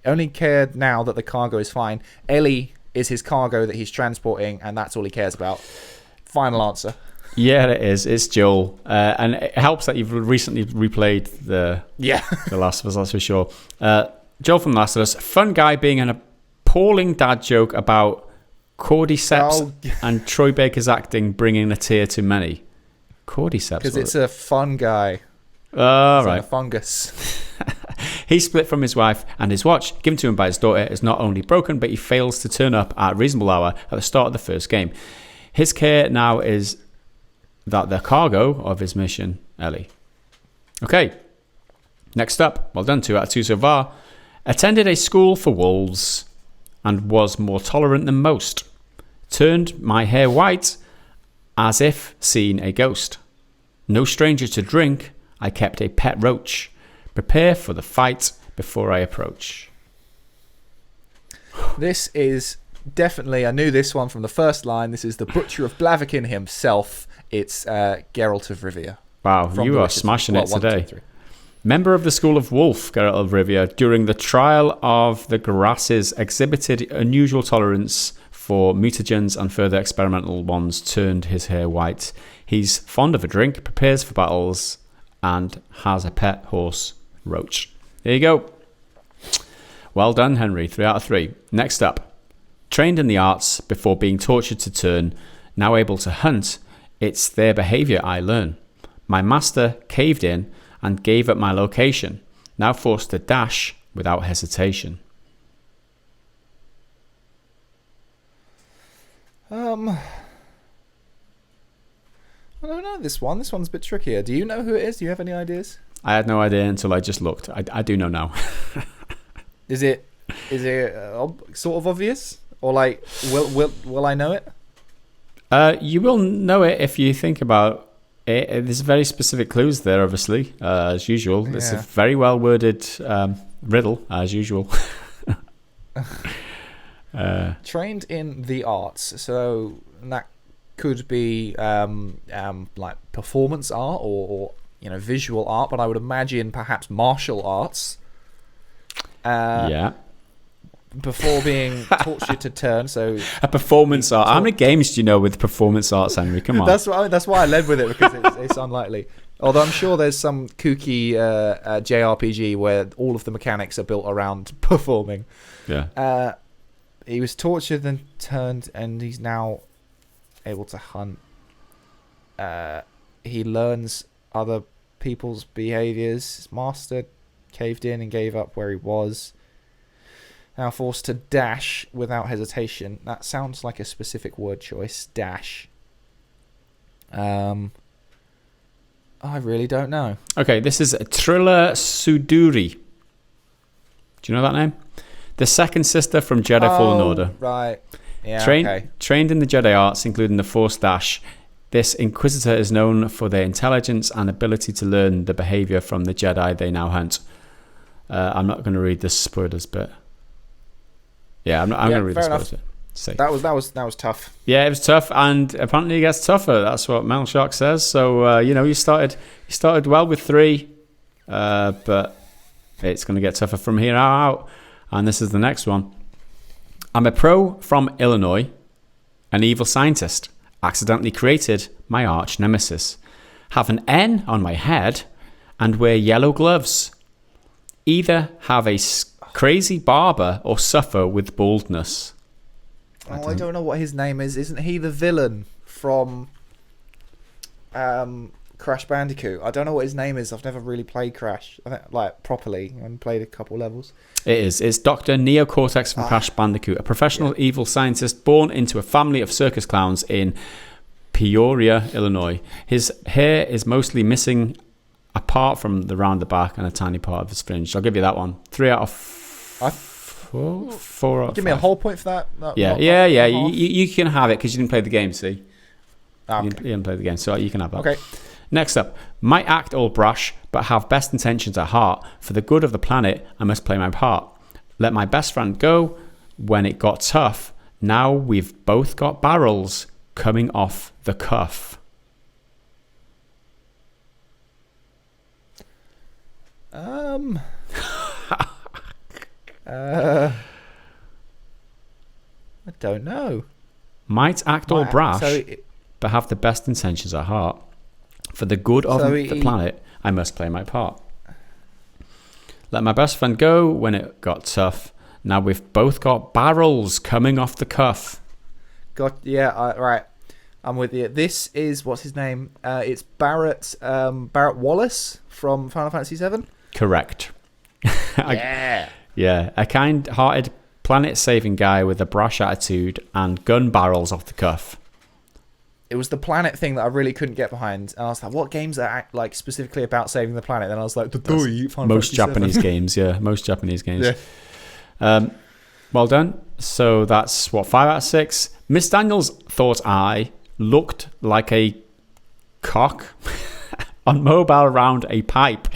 only cared now that the cargo is fine. Ellie is his cargo that he's transporting, and that's all he cares about. Final answer. Yeah, it is. It's Joel. And it helps that you've recently replayed The Last of Us, that's for sure. Joel from The Last of Us. Fun guy being an appalling dad joke about cordyceps and Troy Baker's acting bringing a tear to many. Cordyceps? Because it's a fun guy. Oh, right. Like a fungus. He split from his wife, and his watch, given to him by his daughter, is not only broken, but he fails to turn up at a reasonable hour at the start of the first game. His care now is that the cargo of his mission, Ellie. Okay. Next up, well done, 2 out of 2 so far. Attended a school for wolves and was more tolerant than most. Turned my hair white as if seen a ghost. No stranger to drink, I kept a pet roach. Prepare for the fight before I approach. This is definitely, I knew this one from the first line. This is the Butcher of Blaviken himself. It's Geralt of Rivia. Wow, you are smashing it today. 1, 2, Member of the School of Wolf, Geralt of Rivia, during the trial of the grasses, exhibited unusual tolerance for mutagens and further experimental ones. Turned his hair white. He's fond of a drink, prepares for battles, and has a pet horse, Roach. There you go. Well done, Henry. 3 out of 3. Next up. Trained in the arts before being tortured to turn. Now able to hunt. It's their behaviour I learn. My master caved in and gave up my location. Now forced to dash without hesitation. I don't know this one. This one's a bit trickier. Do you know who it is? Do you have any ideas? I had no idea until I just looked. I do know now. Is it sort of obvious, or like will I know it? You will know it if you think about it. There's very specific clues there, obviously, as usual. Yeah. It's a very well worded riddle, as usual. Trained in the arts, so that could be like performance art or visual art, but I would imagine perhaps martial arts. Before being tortured to turn, so a performance art. How many games do you know with performance arts, Henry? Come on. That's why I led with it, because it's unlikely. Although I'm sure there's some kooky JRPG where all of the mechanics are built around performing. Yeah. He was tortured and turned, and he's now able to hunt. He learns other people's behaviors. His master caved in and gave up where he was. Now forced to dash without hesitation. That sounds like a specific word choice. Dash. I really don't know. Okay, this is Trilla Suduri. Do you know that name? The second sister from Jedi Fallen Order. Right. Yeah, Trained in the Jedi arts, including the Force Dash. This Inquisitor is known for their intelligence and ability to learn the behavior from the Jedi they now hunt. I'm not going to read the spoilers bit. Yeah, I'm going to read the spoilers bit. See. That was tough. Yeah, it was tough, and apparently it gets tougher. That's what Metalshark says. So you started well with 3, but it's going to get tougher from here out. And this is the next one. I'm a pro from Illinois, an evil scientist, accidentally created my arch nemesis, have an N on my head, and wear yellow gloves. Either have a crazy barber or suffer with baldness. I don't know what his name is. Isn't he the villain from Crash Bandicoot? I don't know what his name is. I've never really played Crash, properly. I played a couple levels. It is. It's Dr. Neocortex from Crash Bandicoot, a professional evil scientist born into a family of circus clowns in Peoria, Illinois. His hair is mostly missing apart from the round the back and a tiny part of his fringe. I'll give you that one. 3 out of 4. 4 out of 5. Give me a whole point for that. Yeah. You can have it because you didn't play the game, see? Okay. You didn't play the game, so you can have that. Okay. Next up, might act all brash, but have best intentions at heart. For the good of the planet, I must play my part. Let my best friend go when it got tough. Now we've both got barrels coming off the cuff. I don't know. Might act all brash, but have the best intentions at heart. For the good of the planet, I must play my part. Let my best friend go when it got tough. Now we've both got barrels coming off the cuff. Right. I'm with you. This is, what's his name? It's Barrett Wallace from Final Fantasy VII. Correct. Yeah. Yeah, a kind-hearted, planet-saving guy with a brash attitude and gun barrels off the cuff. It was the planet thing that I really couldn't get behind. And I was like, what games are specifically about saving the planet? Then I was like, most Japanese games, yeah. Most Japanese games. Yeah. Well done. So that's, 5 out of 6. Miss Daniels thought I looked like a cock on mobile round a pipe.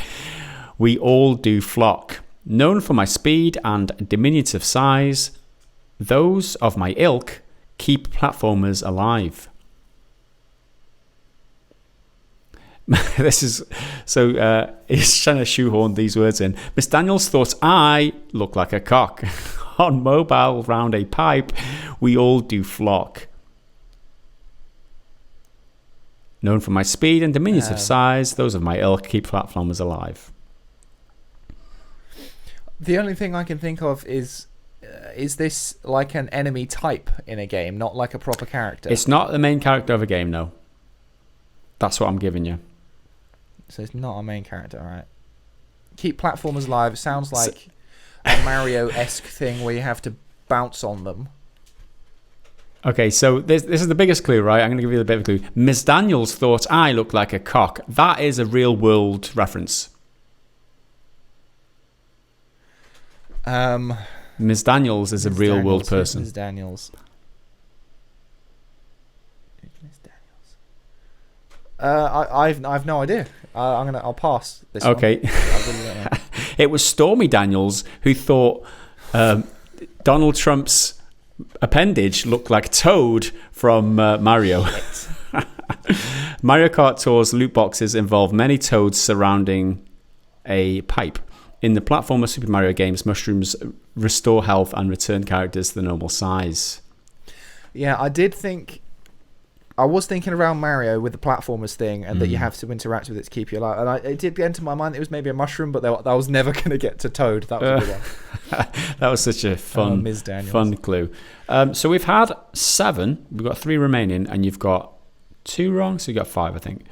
We all do flock. Known for my speed and diminutive size, those of my ilk keep platformers alive. This is so he's trying to shoehorn these words in. Miss Daniels thought I look like a cock on mobile round a pipe. We all do flock. Known for my speed and diminutive size, those of my ilk keep platformers alive. The only thing I can think of is this like an enemy type in a game, not like a proper character? It's not the main character of a game, no. That's what I'm giving you. So it's not a main character, all right. Keep platformers alive. It sounds like a Mario-esque thing where you have to bounce on them. Okay, so this is the biggest clue, right? I'm going to give you a bit of a clue. Miss Daniels thought I looked like a cock. That is a real-world reference. Ms. Daniels is a real world person. Ms. Daniels. I've no idea. I'll pass this one. Okay. It was Stormy Daniels who thought Donald Trump's appendage looked like Toad from Mario. Mario Kart Tour's loot boxes involve many toads surrounding a pipe. In the platformer Super Mario games, mushrooms restore health and return characters to the normal size. Yeah, I was thinking around Mario with the platformers thing and that you have to interact with it to keep you alive. And it did enter my mind it was maybe a mushroom, but that was never going to get to Toad. That was a good one. That was such a fun clue. So we've had 7. We've got 3 remaining, and you've got 2 wrong, so you got 5, I think.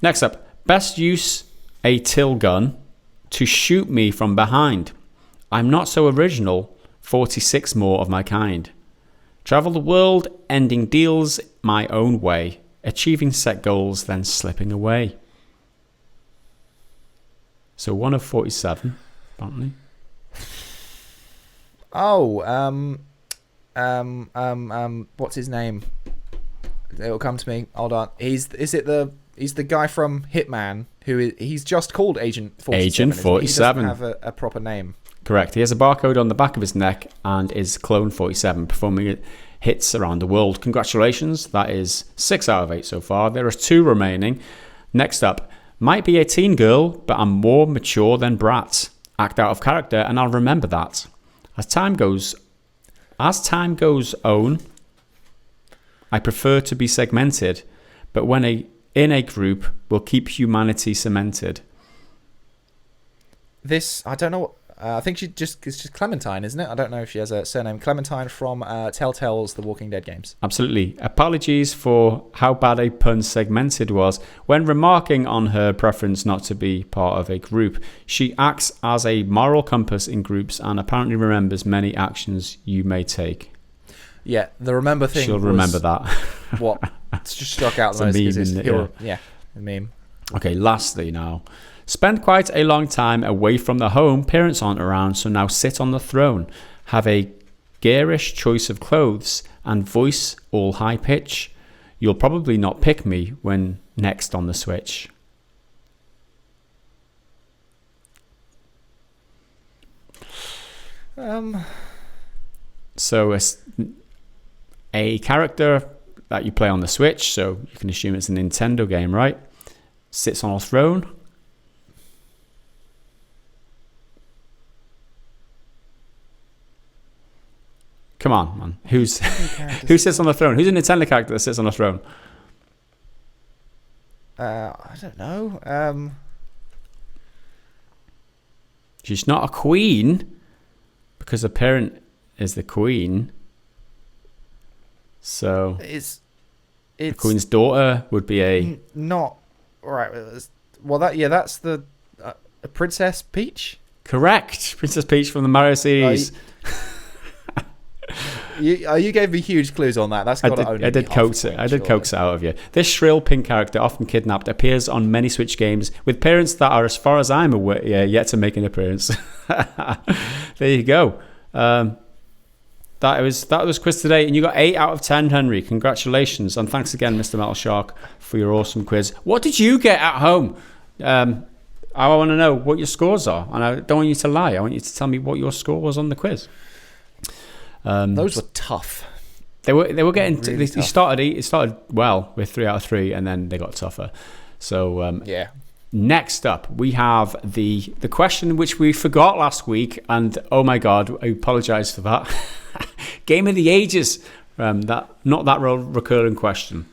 Next up, best use a till gun to shoot me from behind. I'm not so original, 46 more of my kind. Travel the world, ending deals my own way, achieving set goals, then slipping away. So 1 of 47, apparently. Oh, what's his name? It'll come to me. Hold on. Is it the He's the guy from Hitman he's just called Agent 47. Agent 47. He doesn't have a proper name. Correct. He has a barcode on the back of his neck and is Clone 47, performing hits around the world. Congratulations. That is 6 out of 8 so far. There are 2 remaining. Next up, might be a teen girl, but I'm more mature than Brat. Act out of character, and I'll remember that. As time goes on, I prefer to be segmented, but when in a group, will keep humanity cemented. This, I don't know. I think it's just Clementine, isn't it? I don't know if she has a surname. Clementine from Telltale's The Walking Dead games. Absolutely. Apologies for how bad a pun segmented was. When remarking on her preference not to be part of a group, she acts as a moral compass in groups and apparently remembers many actions you may take. Yeah, the remember thing. She'll remember that. What? It's just struck out the most. It's a meme, yeah, a meme. Okay, lastly now. Spent quite a long time away from the home. Parents aren't around, so now sit on the throne. Have a garish choice of clothes and voice all high pitch. You'll probably not pick me when next on the Switch. So a character that you play on the Switch, so you can assume it's a Nintendo game, right? Sits on a throne. Come on, man. Who sits on the throne? Who's a Nintendo character that sits on a throne? I don't know. She's not a queen because her parent is the queen. So it's the queen's daughter would be a not right. Well, that's the Princess Peach. Correct, Princess Peach from the Mario series. You gave me huge clues on that. That's got to only I did coax it. I did coax it out of you. This shrill pink character, often kidnapped, appears on many Switch games with parents that are, as far as I'm aware, yet to make an appearance. There you go. That was quiz today, and you got 8 out of 10, Henry. Congratulations, and thanks again, Mr. Metalshark, for your awesome quiz. What did you get at home? I want to know what your scores are, and I don't want you to lie. I want you to tell me what your score was on the quiz. Those were tough. They were getting. Really It started well with 3 out of 3, and then they got tougher. So yeah. Next up, we have the question which we forgot last week, and oh my god, I apologise for that. Game of the Ages. Not that recurring question.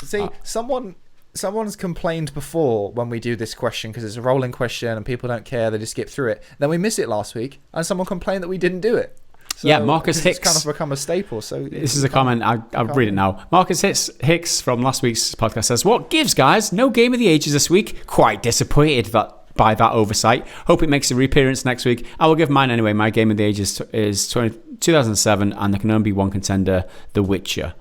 See, someone's complained before when we do this question because it's a rolling question and people don't care, they just skip through it. Then we miss it last week, and someone complained that we didn't do it. So, yeah, Marcus Hicks. It's kind of become a staple. So this is a comment. I'll read it now. Marcus Hicks from last week's podcast says, "What gives, guys? No Game of the Ages this week. Quite disappointed by that oversight. Hope it makes a reappearance next week. I will give mine anyway. My Game of the Ages is 2007, and there can only be one contender, The Witcher.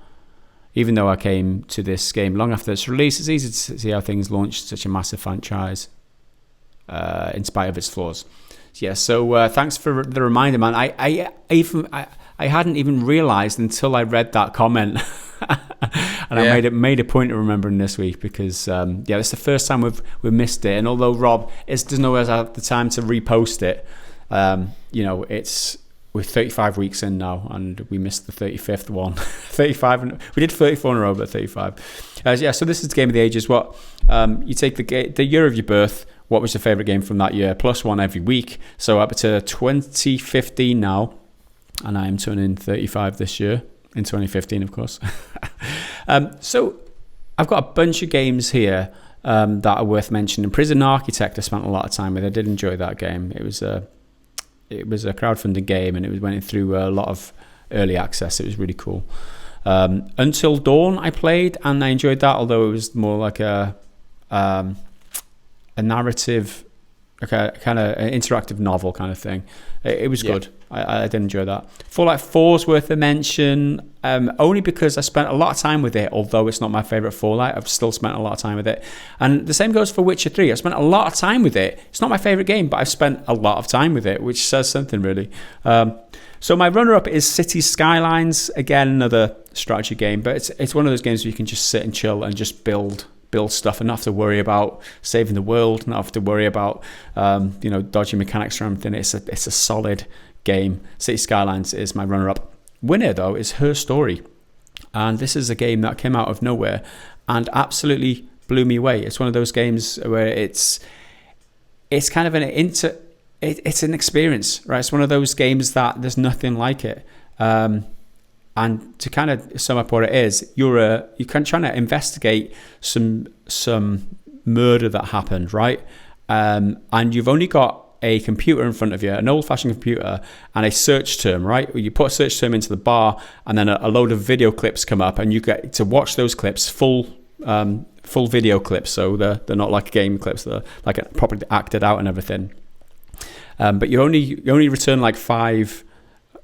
Even though I came to this game long after its release, it's easy to see how things launched such a massive franchise in spite of its flaws." Yeah, so thanks for the reminder, man. I hadn't even realised until I read that comment, and I made a point of remembering this week because it's the first time we've missed it. And although Rob doesn't always have the time to repost it, we're 35 weeks in now, and we missed the 35th one. 35, and we did 34 in a row, but 35. So this is the Game of the Ages. What you take the year of your birth. What was your favourite game from that year? Plus one every week. So up to 2015 now. And I am turning 35 this year. In 2015, of course. So I've got a bunch of games here that are worth mentioning. Prison Architect, I spent a lot of time with. I did enjoy that game. It was a crowdfunding game, and it went through a lot of early access. It was really cool. Until Dawn I played, and I enjoyed that, although it was more like a narrative, kind of an interactive novel kind of thing. It was good. I did enjoy that. Fallout 4 is worth a mention, only because I spent a lot of time with it, although it's not my favourite Fallout. I've still spent a lot of time with it. And the same goes for Witcher 3. I spent a lot of time with it. It's not my favourite game, but I've spent a lot of time with it, which says something really. So my runner-up is Cities Skylines. Again, another strategy game, but it's one of those games where you can just sit and chill and just build build stuff and not have to worry about saving the world, not have to worry about dodgy mechanics or anything. It's a solid game. City Skylines is my runner-up. Winner though is Her Story, and this is a game that came out of nowhere and absolutely blew me away. It's one of those games where it's kind of it's an experience, right? It's one of those games that there's nothing like it. And to kind of sum up what it is, you're trying to investigate some murder that happened, right? And you've only got a computer in front of you, an old-fashioned computer, and a search term, right? You put a search term into the bar, and then a load of video clips come up, and you get to watch those clips, full video clips. So they're not like game clips; they're like properly acted out and everything. But you only return like 5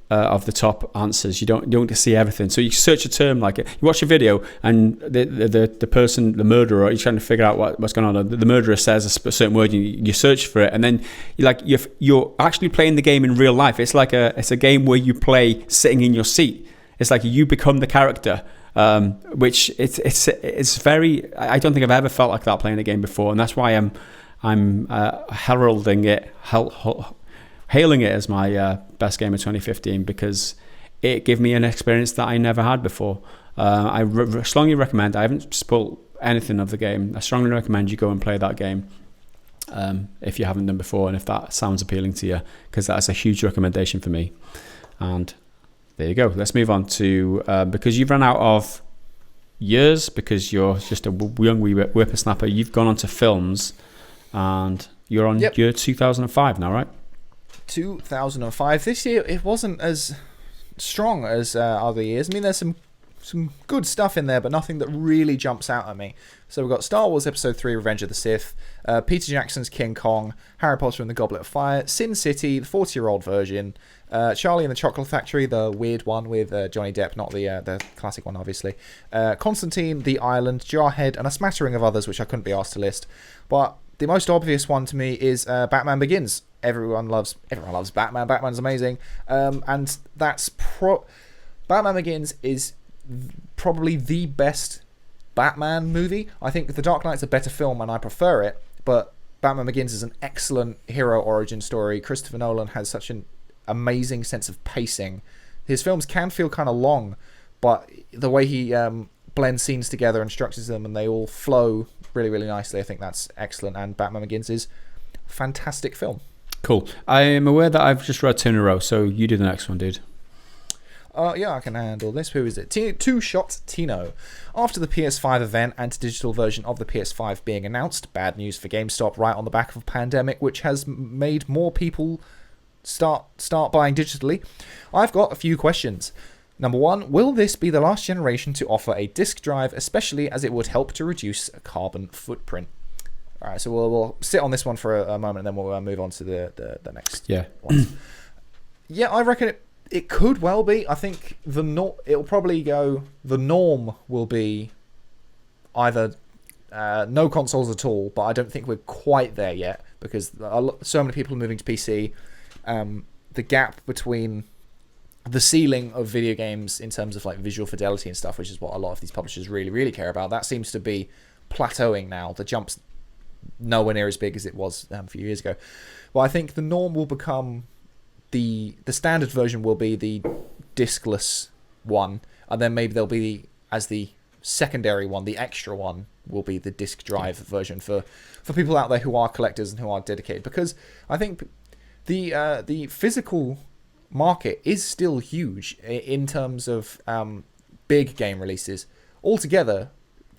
of the top answers. You don't get to see everything. So you search a term, like you watch a video, and the person, the murderer, you're trying to figure out what's going on. The murderer says a certain word, you search for it, and then you're actually playing the game in real life. It's like it's a game where you play sitting in your seat. It's like you become the character. Which it's very. I don't think I've ever felt like that playing a game before, and that's why I'm heralding it. Hailing it as my best game of 2015 because it gave me an experience that I never had before. I strongly recommend. I haven't spoiled anything of the game. I strongly recommend you go and play that game if you haven't done before, and if that sounds appealing to you, because that's a huge recommendation for me. And there you go. Let's move on to because you've run out of years, because you're just a young wee whippersnapper. You've gone on to films, and you're on year 2005 now, right? 2005. This year it wasn't as strong as other years. I mean, there's some good stuff in there, but nothing that really jumps out at me. So we've got Star Wars Episode 3 Revenge of the Sith, Peter Jackson's King Kong, Harry Potter and the Goblet of Fire, Sin City, the 40-year-old version, Charlie and the Chocolate Factory, the weird one with Johnny Depp, not the classic one, obviously, Constantine, The Island, Jarhead, and a smattering of others which I couldn't be asked to list. But the most obvious one to me is Batman Begins. Everyone loves Batman. Batman's amazing, and that's Batman Begins is probably the best Batman movie. I think The Dark Knight's a better film, and I prefer it. But Batman Begins is an excellent hero origin story. Christopher Nolan has such an amazing sense of pacing. His films can feel kind of long, but the way he blends scenes together and structures them, and they all flow really, really nicely. I think that's excellent, and Batman Begins is a fantastic film. Cool. I am aware that I've just read 2 in a row, so you do the next one, dude. Yeah, I can handle this. Who is it? Two Shot Tino. After the PS5 event and digital version of the PS5 being announced, bad news for GameStop right on the back of a pandemic, which has made more people start buying digitally. I've got a few questions. Number 1, will this be the last generation to offer a disk drive, especially as it would help to reduce a carbon footprint? All right, so we'll sit on this one for a moment, and then we'll move on to the next one. Yeah, I reckon it could well be. I think it'll probably go. The norm will be either no consoles at all, but I don't think we're quite there yet because so many people are moving to PC. The gap between the ceiling of video games in terms of like visual fidelity and stuff, which is what a lot of these publishers really, really care about, that seems to be plateauing now. The jump's nowhere near as big as it was a few years ago. Well, I think the norm will become the standard version will be the diskless one, and then maybe there'll be as the secondary one, the extra one will be the disk drive version for people out there who are collectors and who are dedicated, because I think the physical market is still huge in terms of big game releases. Altogether,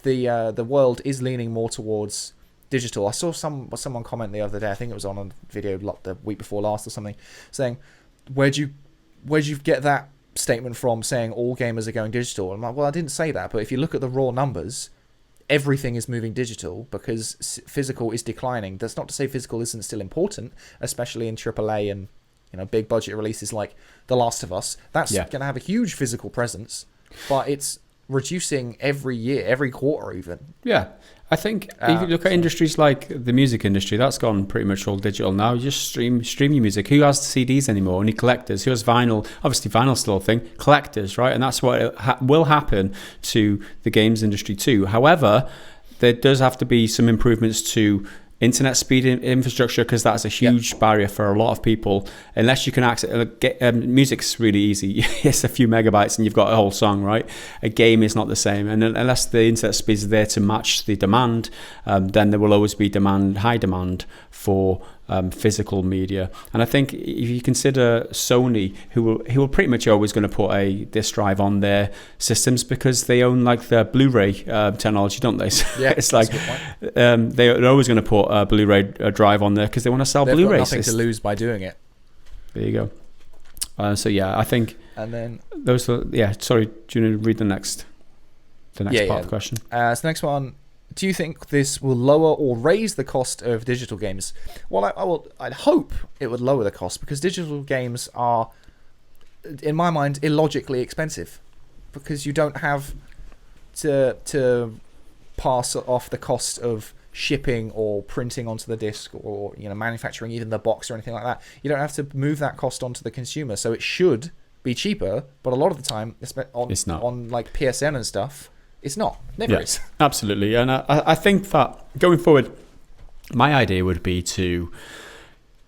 the world is leaning more towards digital. I saw someone comment the other day, I think it was on a video the week before last or something, saying, where'd you get that statement from, saying all gamers are going digital? I'm like, well, I didn't say that, but if you look at the raw numbers, everything is moving digital because physical is declining. That's not to say physical isn't still important, especially in AAA and big budget releases like The Last of Us. That's going to have a huge physical presence, but it's reducing every year, every quarter even. Yeah. I think if you look at industries like the music industry, that's gone pretty much all digital now. You just stream your music. Who has CDs anymore? Only collectors. Who has vinyl? Obviously, vinyl's still a thing. Collectors, right? And that's what will happen to the games industry too. However, there does have to be some improvements to internet speed infrastructure, because that's a huge barrier for a lot of people. Unless you can access music's really easy. It's a few megabytes and you've got a whole song, right? A game is not the same, and unless the internet speed is there to match the demand, then there will always be high demand for physical media. And I think if you consider Sony, who will pretty much always going to put a disc drive on their systems, because they own like the Blu-ray technology, don't they? So it's like they're always going to put a Blu-ray drive on there because they want to sell Blu-rays. They've got nothing to lose by doing it. There you go. So yeah, I think. And then those are, sorry, do you want to read the next part of the question? So the next one. Do you think this will lower or raise the cost of digital games? Well, I'd hope it would lower the cost, because digital games are, in my mind, illogically expensive, because you don't have to pass off the cost of shipping or printing onto the disc, or manufacturing even the box or anything like that. You don't have to move that cost onto the consumer, so it should be cheaper. But a lot of the time, it's not on like PSN and stuff. It's not. Never is. Absolutely. And I think that going forward, my idea would be to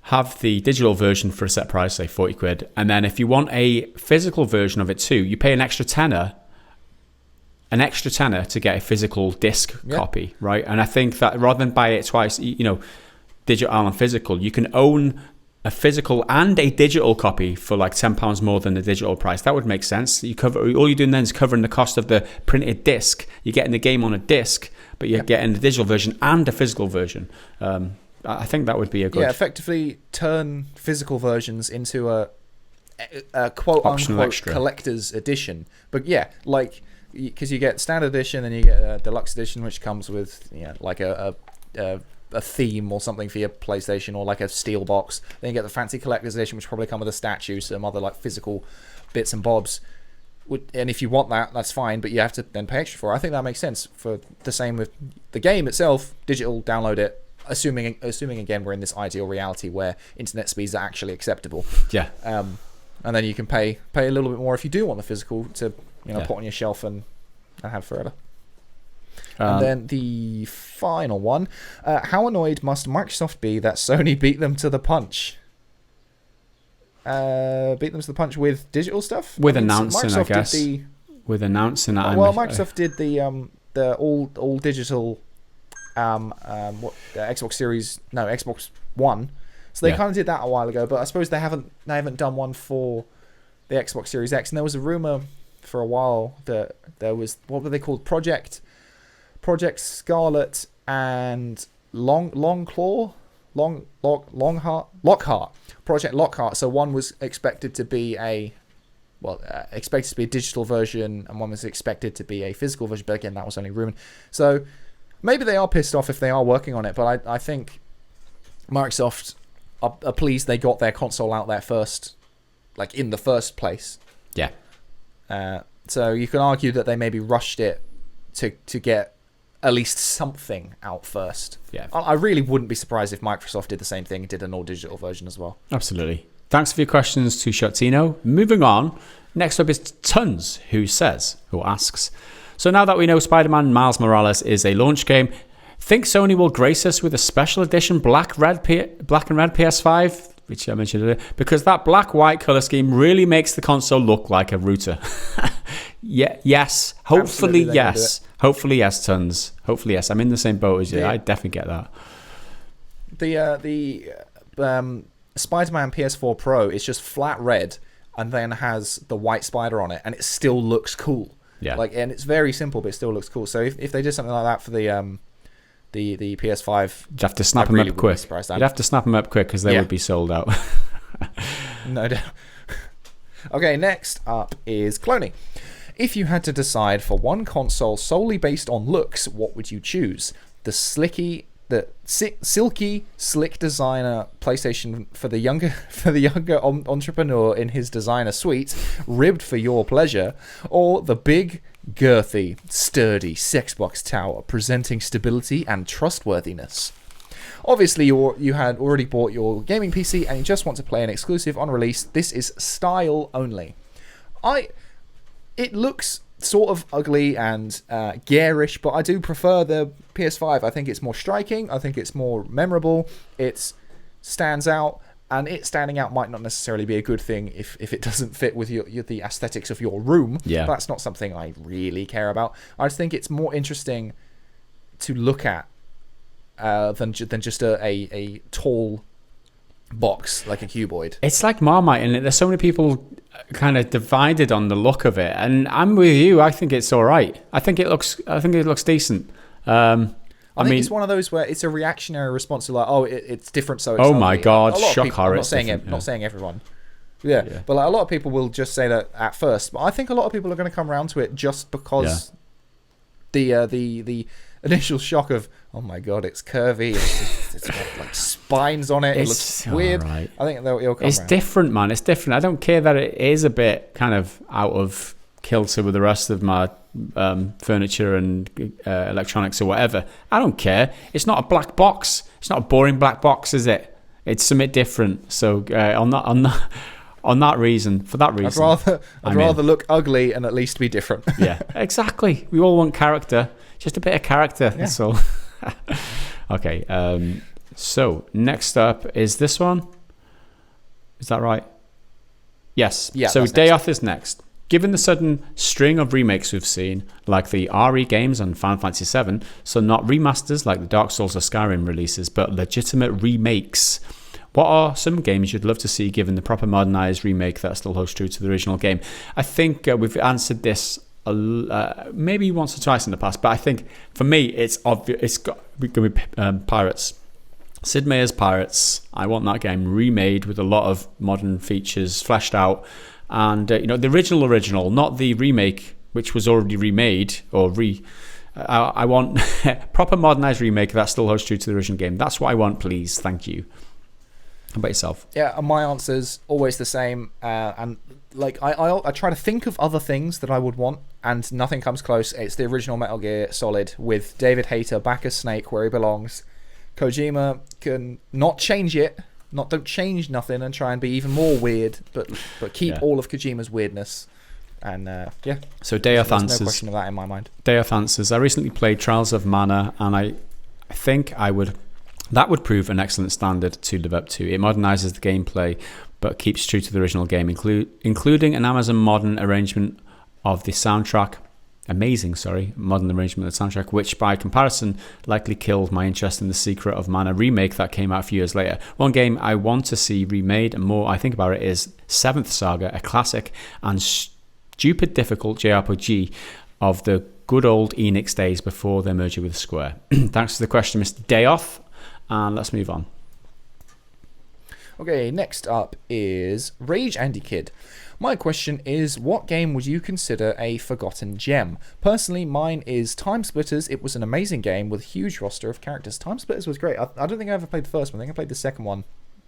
have the digital version for a set price, say 40 quid. And then if you want a physical version of it too, you pay an extra tenner to get a physical disc copy, right? And I think that rather than buy it twice, digital and physical, you can own a physical and a digital copy for like £10 more than the digital price. That would make sense. All you're doing then is covering the cost of the printed disc. You're getting the game on a disc, but you're getting the digital version and a physical version. I think that would be a good... effectively turn physical versions into a quote-unquote collector's edition. But because you get standard edition and you get a deluxe edition, which comes with like a theme or something for your PlayStation, or like a steel box. Then you get the fancy collector's edition, which probably come with a statue, some other like physical bits and bobs. And if you want that, that's fine, but you have to then pay extra for it. I think that makes sense. For the same with the game itself, digital, download it. Assuming again we're in this ideal reality where internet speeds are actually acceptable. Yeah. And then you can pay a little bit more if you do want the physical to put on your shelf and have forever. And then the final one, how annoyed must Microsoft be that Sony beat them to the punch? Beat them to the punch with digital stuff? With announcing, Microsoft, I guess. With announcing that. Well, Microsoft did the all digital Xbox One. So they kind of did that a while ago, but I suppose they haven't done one for the Xbox Series X. And there was a rumor for a while that there was, what were they called? Project Scarlet and Lockhart. Project Lockhart. So one was expected to be a digital version, and one was expected to be a physical version. But again, that was only rumored. So maybe they are pissed off if they are working on it. But I think Microsoft are pleased they got their console out there first, like in the first place. Yeah. So you can argue that they maybe rushed it to get at least something out first. Yeah. I really wouldn't be surprised if Microsoft did the same thing and did an all-digital version as well. Absolutely. Thanks for your questions to Shotino. Moving on. Next up is Tons, who asks, so now that we know Spider-Man Miles Morales is a launch game, think Sony will grace us with a special edition Black and Red PS5, which I mentioned earlier, because that black-white color scheme really makes the console look like a router. Yes. Hopefully, yes. Hopefully, yes, Tons. Hopefully, yes. I'm in the same boat as you. I definitely get that. The Spider-Man PS4 Pro is just flat red and then has the white spider on it, and it still looks cool. Yeah. And it's very simple, but it still looks cool. So if they did something like that for the PS5, you'd have to snap them up quick. You'd have to snap them up quick because they would be sold out. No doubt. Okay, next up is Cloney. If you had to decide for one console solely based on looks, what would you choose? The silky, slick designer PlayStation for the younger entrepreneur in his designer suite, ribbed for your pleasure, or the big, girthy, sturdy Xbox tower presenting stability and trustworthiness? Obviously, you had already bought your gaming PC and you just want to play an exclusive on release. This is style only. It looks sort of ugly and garish, but I do prefer the PS5. I think it's more striking. I think it's more memorable. It stands out, and it standing out might not necessarily be a good thing if it doesn't fit with the aesthetics of your room. Yeah. That's not something I really care about. I just think it's more interesting to look at than just a tall box like a cuboid. It's like Marmite, and there's so many people kind of divided on the look of it, and I'm with you. I think it's all right. I think it looks decent. I mean, it's one of those where it's a reactionary response to like, oh, it's different, so it's oh ugly. my god, shock people, horror. Not saying everyone. Yeah. But like, a lot of people will just say that at first, but I think a lot of people are going to come around to it just because the initial shock of, oh my god, it's curvy, it's got like spines on it, it looks weird. Right. I think it'll come It's around. different, man. It's different. I don't care that it is a bit kind of out of kilter with the rest of my furniture and electronics or whatever. I don't care. It's not a black box. It's not a boring black box, is it? It's something different. So on that reason, for that reason, I'd rather look ugly and at least be different. Yeah, exactly. We all want character. Just a bit of character. Yeah. That's all. Okay. So next up is this one. Is that right? Yes. Yeah. So Dayoth is next. Given the sudden string of remakes we've seen, like the RE games on Final Fantasy VII, so not remasters like the Dark Souls or Skyrim releases, but legitimate remakes, what are some games you'd love to see given the proper modernized remake that still holds true to the original game? I think we've answered this maybe once or twice in the past, but I think for me it's obvious. It's going to be Pirates. Sid Meier's Pirates. I want that game remade with a lot of modern features fleshed out. And the original, not the remake, which was already remade or I want proper modernized remake that still holds true to the original game. That's what I want, please. Thank you. How about yourself? Yeah, and my answer's always the same. And like I try to think of other things that I would want, and nothing comes close. It's the original Metal Gear Solid with David Hayter back as Snake where he belongs. Kojima can not change it. Don't change nothing and try and be even more weird, but keep all of Kojima's weirdness. And So Dayoth answers. No question of that in my mind. Dayoth answers. I recently played Trials of Mana, and I think that would prove an excellent standard to live up to. It modernizes the gameplay, but keeps true to the original game, including an Amazon modern arrangement of the soundtrack. Modern arrangement of the soundtrack, which by comparison likely killed my interest in the Secret of Mana remake that came out a few years later. One game I want to see remade, and more I think about it, is Seventh Saga, a classic and stupid difficult JRPG of the good old Enix days before their merger with Square. Thanks for the question, Mr. Dayoth, and let's move on. Okay, next up is Rage Andy Kid. My question is, what game would you consider a forgotten gem? Personally, mine is Time Splitters. It was an amazing game with a huge roster of characters. Time Splitters was great. I don't think I ever played the first one. I think I played the second one.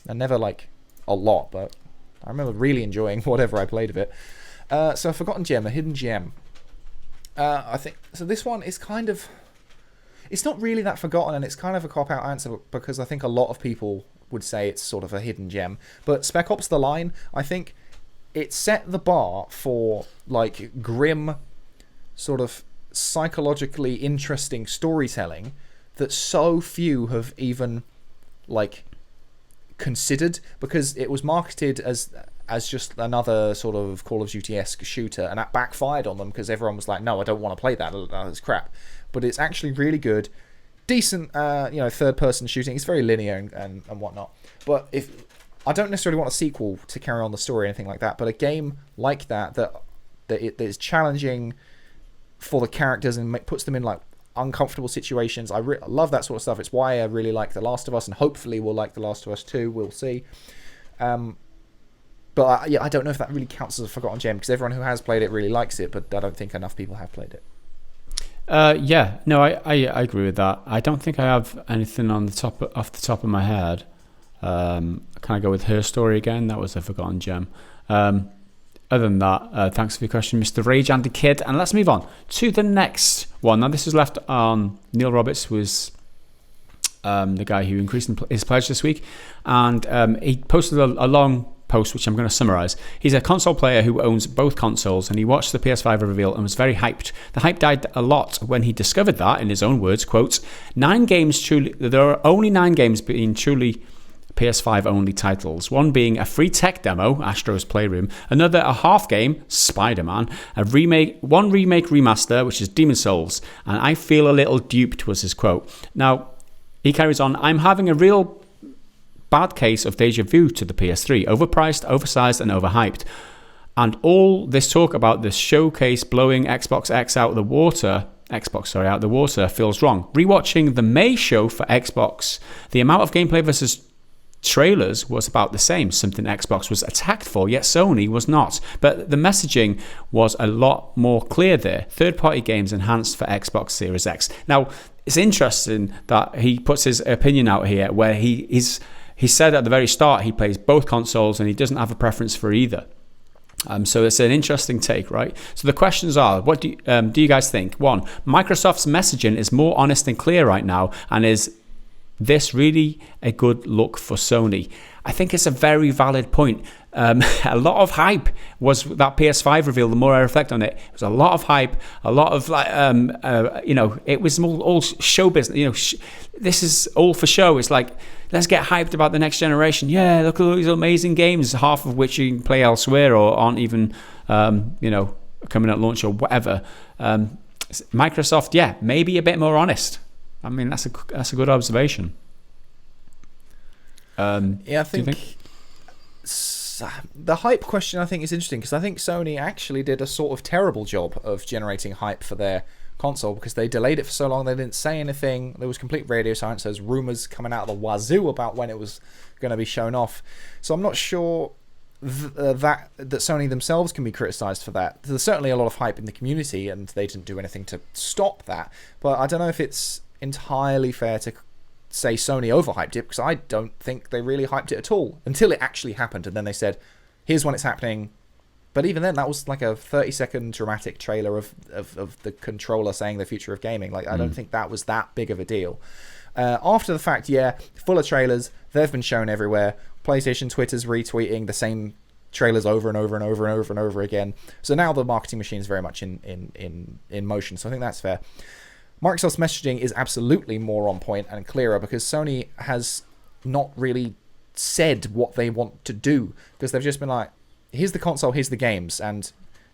I never a lot, but I remember really enjoying whatever I played of it. So a forgotten gem, a hidden gem. I think so. This one is kind of, it's not really that forgotten, and it's kind of a cop-out answer because I think a lot of people would say it's sort of a hidden gem. But Spec Ops: The Line, I think it set the bar for like grim, sort of psychologically interesting storytelling that so few have even like considered, because it was marketed as just another sort of Call of Duty-esque shooter, and that backfired on them because everyone was like, no, I don't want to play that, that's crap. But it's actually really good, decent third-person shooting. It's very linear and whatnot, but if I don't necessarily want a sequel to carry on the story or anything like that, but a game like that is challenging for the characters and puts them in like uncomfortable situations. I love that sort of stuff. It's why I really like The Last of Us, and hopefully we'll like The Last of Us 2. We'll see. But I don't know if that really counts as a forgotten gem, because everyone who has played it really likes it, but I don't think enough people have played it. I agree with that. I don't think I have anything off the top of my head. Can I go with Her Story again? That was a forgotten gem. Other than that, thanks for your question, Mr. Rage Andy Kid. And let's move on to the next one. Now, this was left on Neil Roberts, was the guy who increased his pledge this week. And he posted a long post, which I'm going to summarize. He's a console player who owns both consoles, and he watched the PS5 reveal and was very hyped. The hype died a lot when he discovered that, in his own words, quote, there are only 9 games being truly PS5 only titles, one being a free tech demo, Astro's Playroom, another a half game, Spider-Man, one remake remaster, which is Demon's Souls, and I feel a little duped, was his quote. Now, he carries on, I'm having a real bad case of deja vu to the PS3, overpriced, oversized, and overhyped. And all this talk about the showcase blowing Xbox X out the water feels wrong. Rewatching the May show for Xbox, the amount of gameplay versus trailers was about the same, something Xbox was attacked for, yet Sony was not. But the messaging was a lot more clear there. Third-party games enhanced for Xbox Series X. Now, it's interesting that he puts his opinion out here where he said at the very start he plays both consoles and he doesn't have a preference for either. So it's an interesting take, right? So the questions are, what do you guys think? 1, Microsoft's messaging is more honest and clear right now, and is this really a good look for Sony? I think it's a very valid point. A lot of hype was that PS5 reveal. The more I reflect on it, it was a lot of hype, a lot of it was all show business. This is all for show. It's like, let's get hyped about the next generation. Yeah, look at all these amazing games, half of which you can play elsewhere or aren't even coming at launch or whatever. Microsoft, yeah, maybe a bit more honest. I mean, that's a good observation. I think the hype question I think is interesting, because I think Sony actually did a sort of terrible job of generating hype for their console, because they delayed it for so long. They didn't say anything. There was complete radio silence. There's rumors coming out of the wazoo about when it was going to be shown off. So I'm not sure that Sony themselves can be criticized for that. There's certainly a lot of hype in the community, and they didn't do anything to stop that. But I don't know if it's entirely fair to say Sony overhyped it, because I don't think they really hyped it at all until it actually happened, and then they said, here's when it's happening. But even then, that was like a 30-second dramatic trailer of the controller saying the future of gaming. Like, I don't think that was that big of a deal. After the fact, yeah, full of trailers. They've been shown everywhere. PlayStation Twitter's retweeting the same trailers over and over and over and over and over again. So now the marketing machine is very much in motion. So I think that's fair. Microsoft's messaging is absolutely more on point and clearer, because Sony has not really said what they want to do, because they've just been like, here's the console, here's the games, and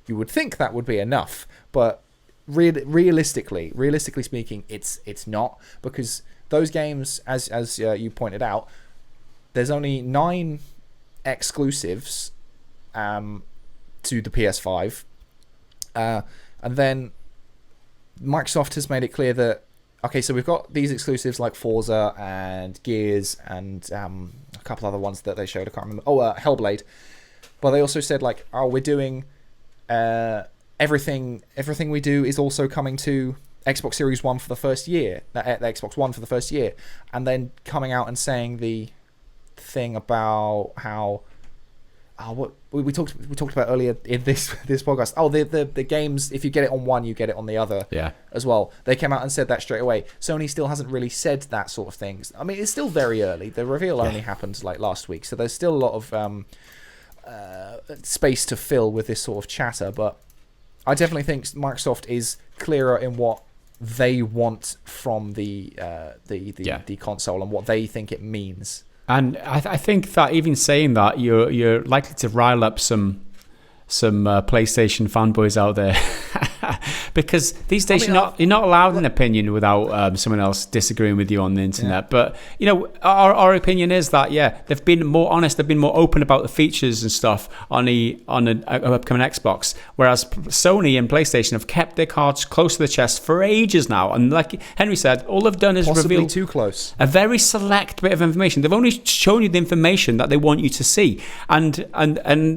you would think that would be enough, but realistically speaking, it's not, because those games, as you pointed out, there's only 9 exclusives to the PS5, and then Microsoft has made it clear that, okay, so we've got these exclusives like Forza and Gears and a couple other ones that they showed. I can't remember. Hellblade. But they also said, like, we're doing everything we do is also coming to Xbox Series One for the first year, the Xbox One for the first year, and then coming out and saying the thing about how what we talked about earlier in this podcast. The games, if you get it on one, you get it on the other. Yeah. As well. They came out and said that straight away. Sony still hasn't really said that sort of things. I mean, it's still very early. The reveal only happened like last week, so there's still a lot of space to fill with this sort of chatter. But I definitely think Microsoft is clearer in what they want from the console and what they think it means. And I think that even saying that, you're likely to rile up some PlayStation fanboys out there, because these days you're not allowed an opinion without someone else disagreeing with you on the internet. Yeah. But our opinion is that they've been more honest, they've been more open about the features and stuff on an upcoming Xbox, whereas Sony and PlayStation have kept their cards close to the chest for ages now. And like Henry said, all they've done is reveal too close a very select bit of information. They've only shown you the information that they want you to see, and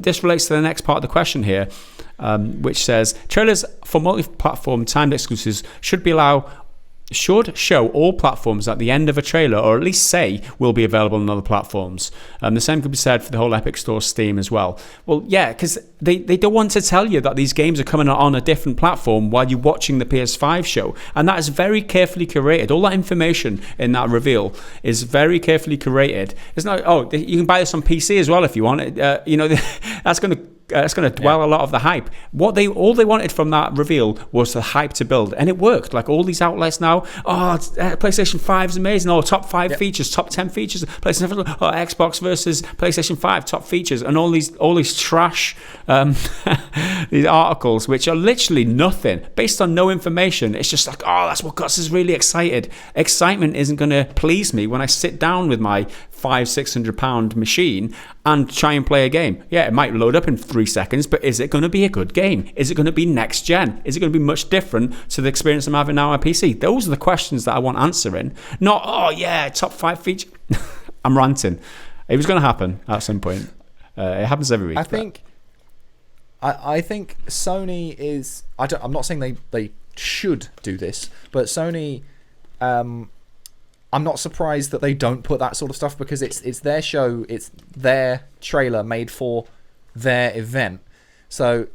this relates to the next part of the question here, which says trailers for multi-platform timed exclusives should show all platforms at the end of a trailer, or at least say will be available on other platforms. The same could be said for the whole Epic Store, Steam as well. Well, yeah, because they don't want to tell you that these games are coming on a different platform while you're watching the PS5 show. And that is very carefully curated. All that information in that reveal is very carefully curated. It's not, you can buy this on PC as well if you want. That's going to dwell a lot of the hype. All they wanted from that reveal was the hype to build, and it worked. Like all these outlets now, PlayStation 5 is amazing. Top 5 features, top 10 features. PlayStation 5, Xbox versus PlayStation 5, top features, and all these trash these articles which are literally nothing, based on no information. It's just like, that's what got us really excited. Excitement isn't going to please me when I sit down with my £500-600 machine and try and play a game. Yeah, it might load up in 3 seconds, but is it going to be a good game? Is it going to be next gen? Is it going to be much different to the experience I'm having now on my PC? Those are the questions that I want answering. Not, top 5 feature. I'm ranting. It was going to happen at some point. It happens every week. I think Sony is... I'm not saying they should do this, but Sony... I'm not surprised that they don't put that sort of stuff, because it's their show, it's their trailer made for their event. So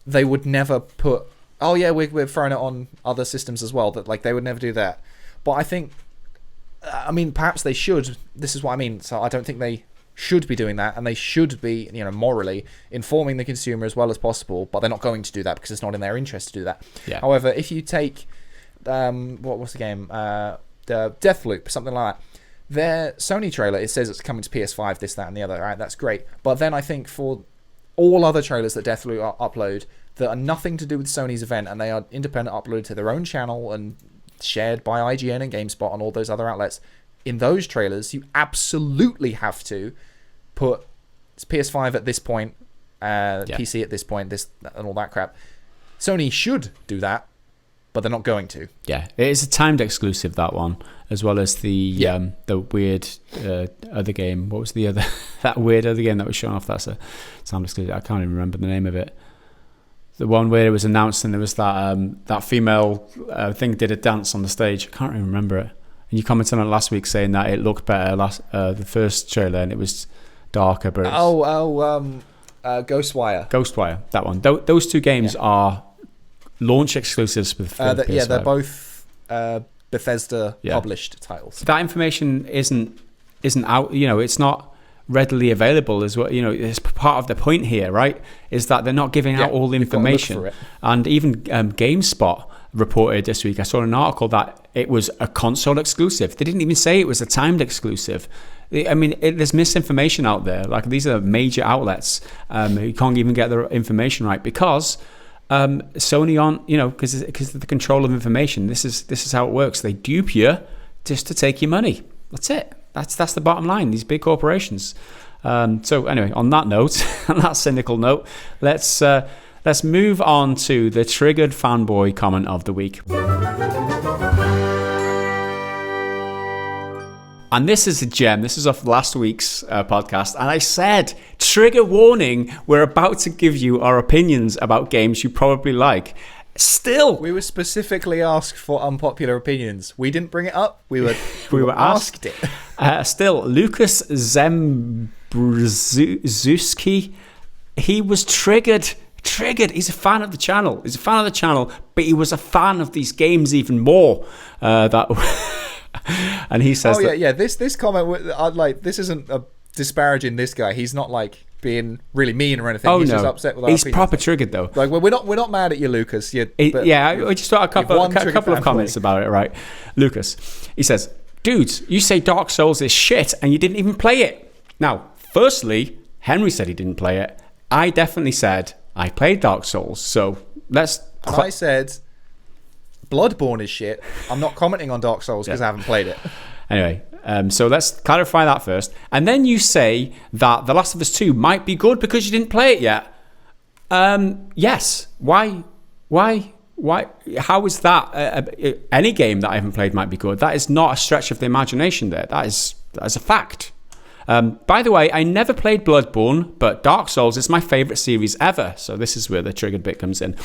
they would never put, we're throwing it on other systems as well. That they would never do that. But I think, perhaps they should. This is what I mean. So I don't think they should be doing that, and they should be, morally informing the consumer as well as possible. But they're not going to do that because it's not in their interest to do that. Yeah. However, if you take, what's the game? Deathloop, something like that. Their Sony trailer, it says it's coming to PS5, this, that, and the other. All right, that's great. But then I think for all other trailers that Deathloop upload that are nothing to do with Sony's event, and they are independent, uploaded to their own channel and shared by IGN and GameSpot and all those other outlets, in those trailers, you absolutely have to put it's PS5 at this point, PC at this point, this and all that crap. Sony should do that, but they're not going to. Yeah, it is a timed exclusive, that one, as well as the weird other game. What was the other that weird other game that was shown off? That's a timed exclusive. I can't even remember the name of it. The one where it was announced and there was that female thing did a dance on the stage. I can't even remember it. And you commented on it last week saying that it looked better the first trailer, and it was darker. But Ghostwire. Ghostwire, that one. Those two games are launch exclusives for PS5. Yeah, they're both Bethesda published titles. That information isn't out. It's not readily available as well. It's part of the point here, right? Is that they're not giving out all the information. And even GameSpot reported this week, I saw an article that it was a console exclusive. They didn't even say it was a timed exclusive. There's misinformation out there. Like, these are major outlets who can't even get their information right because Sony aren't, because of the control of information. This is how it works. They dupe you just to take your money. That's it. That's the bottom line. These big corporations. So anyway, on that note, on that cynical note, let's move on to the triggered fanboy comment of the week. And this is a gem. This is off last week's podcast. And I said, trigger warning, we're about to give you our opinions about games you probably like. Still, we were specifically asked for unpopular opinions. We didn't bring it up. We were asked it. Still, Lucas Zembrzuski, he was triggered. He's a fan of the channel. But he was a fan of these games even more. And he says, This comment, this isn't disparaging this guy. He's not being really mean or anything. He's just upset with our opinions. He's proper triggered though. We're not mad at you, Lucas. I just thought a couple of comments about it. Right, Lucas. He says, "Dudes, you say Dark Souls is shit, and you didn't even play it." Now, firstly, Henry said he didn't play it. I definitely said I played Dark Souls. So I said Bloodborne is shit. I'm not commenting on Dark Souls because I haven't played it. Anyway, so let's clarify that first. And then you say that The Last of Us 2 might be good because you didn't play it yet. Yes. Why? How is that? Any game that I haven't played might be good. That is not a stretch of the imagination there. That is a fact. By the way, I never played Bloodborne, but Dark Souls is my favourite series ever. So this is where the triggered bit comes in.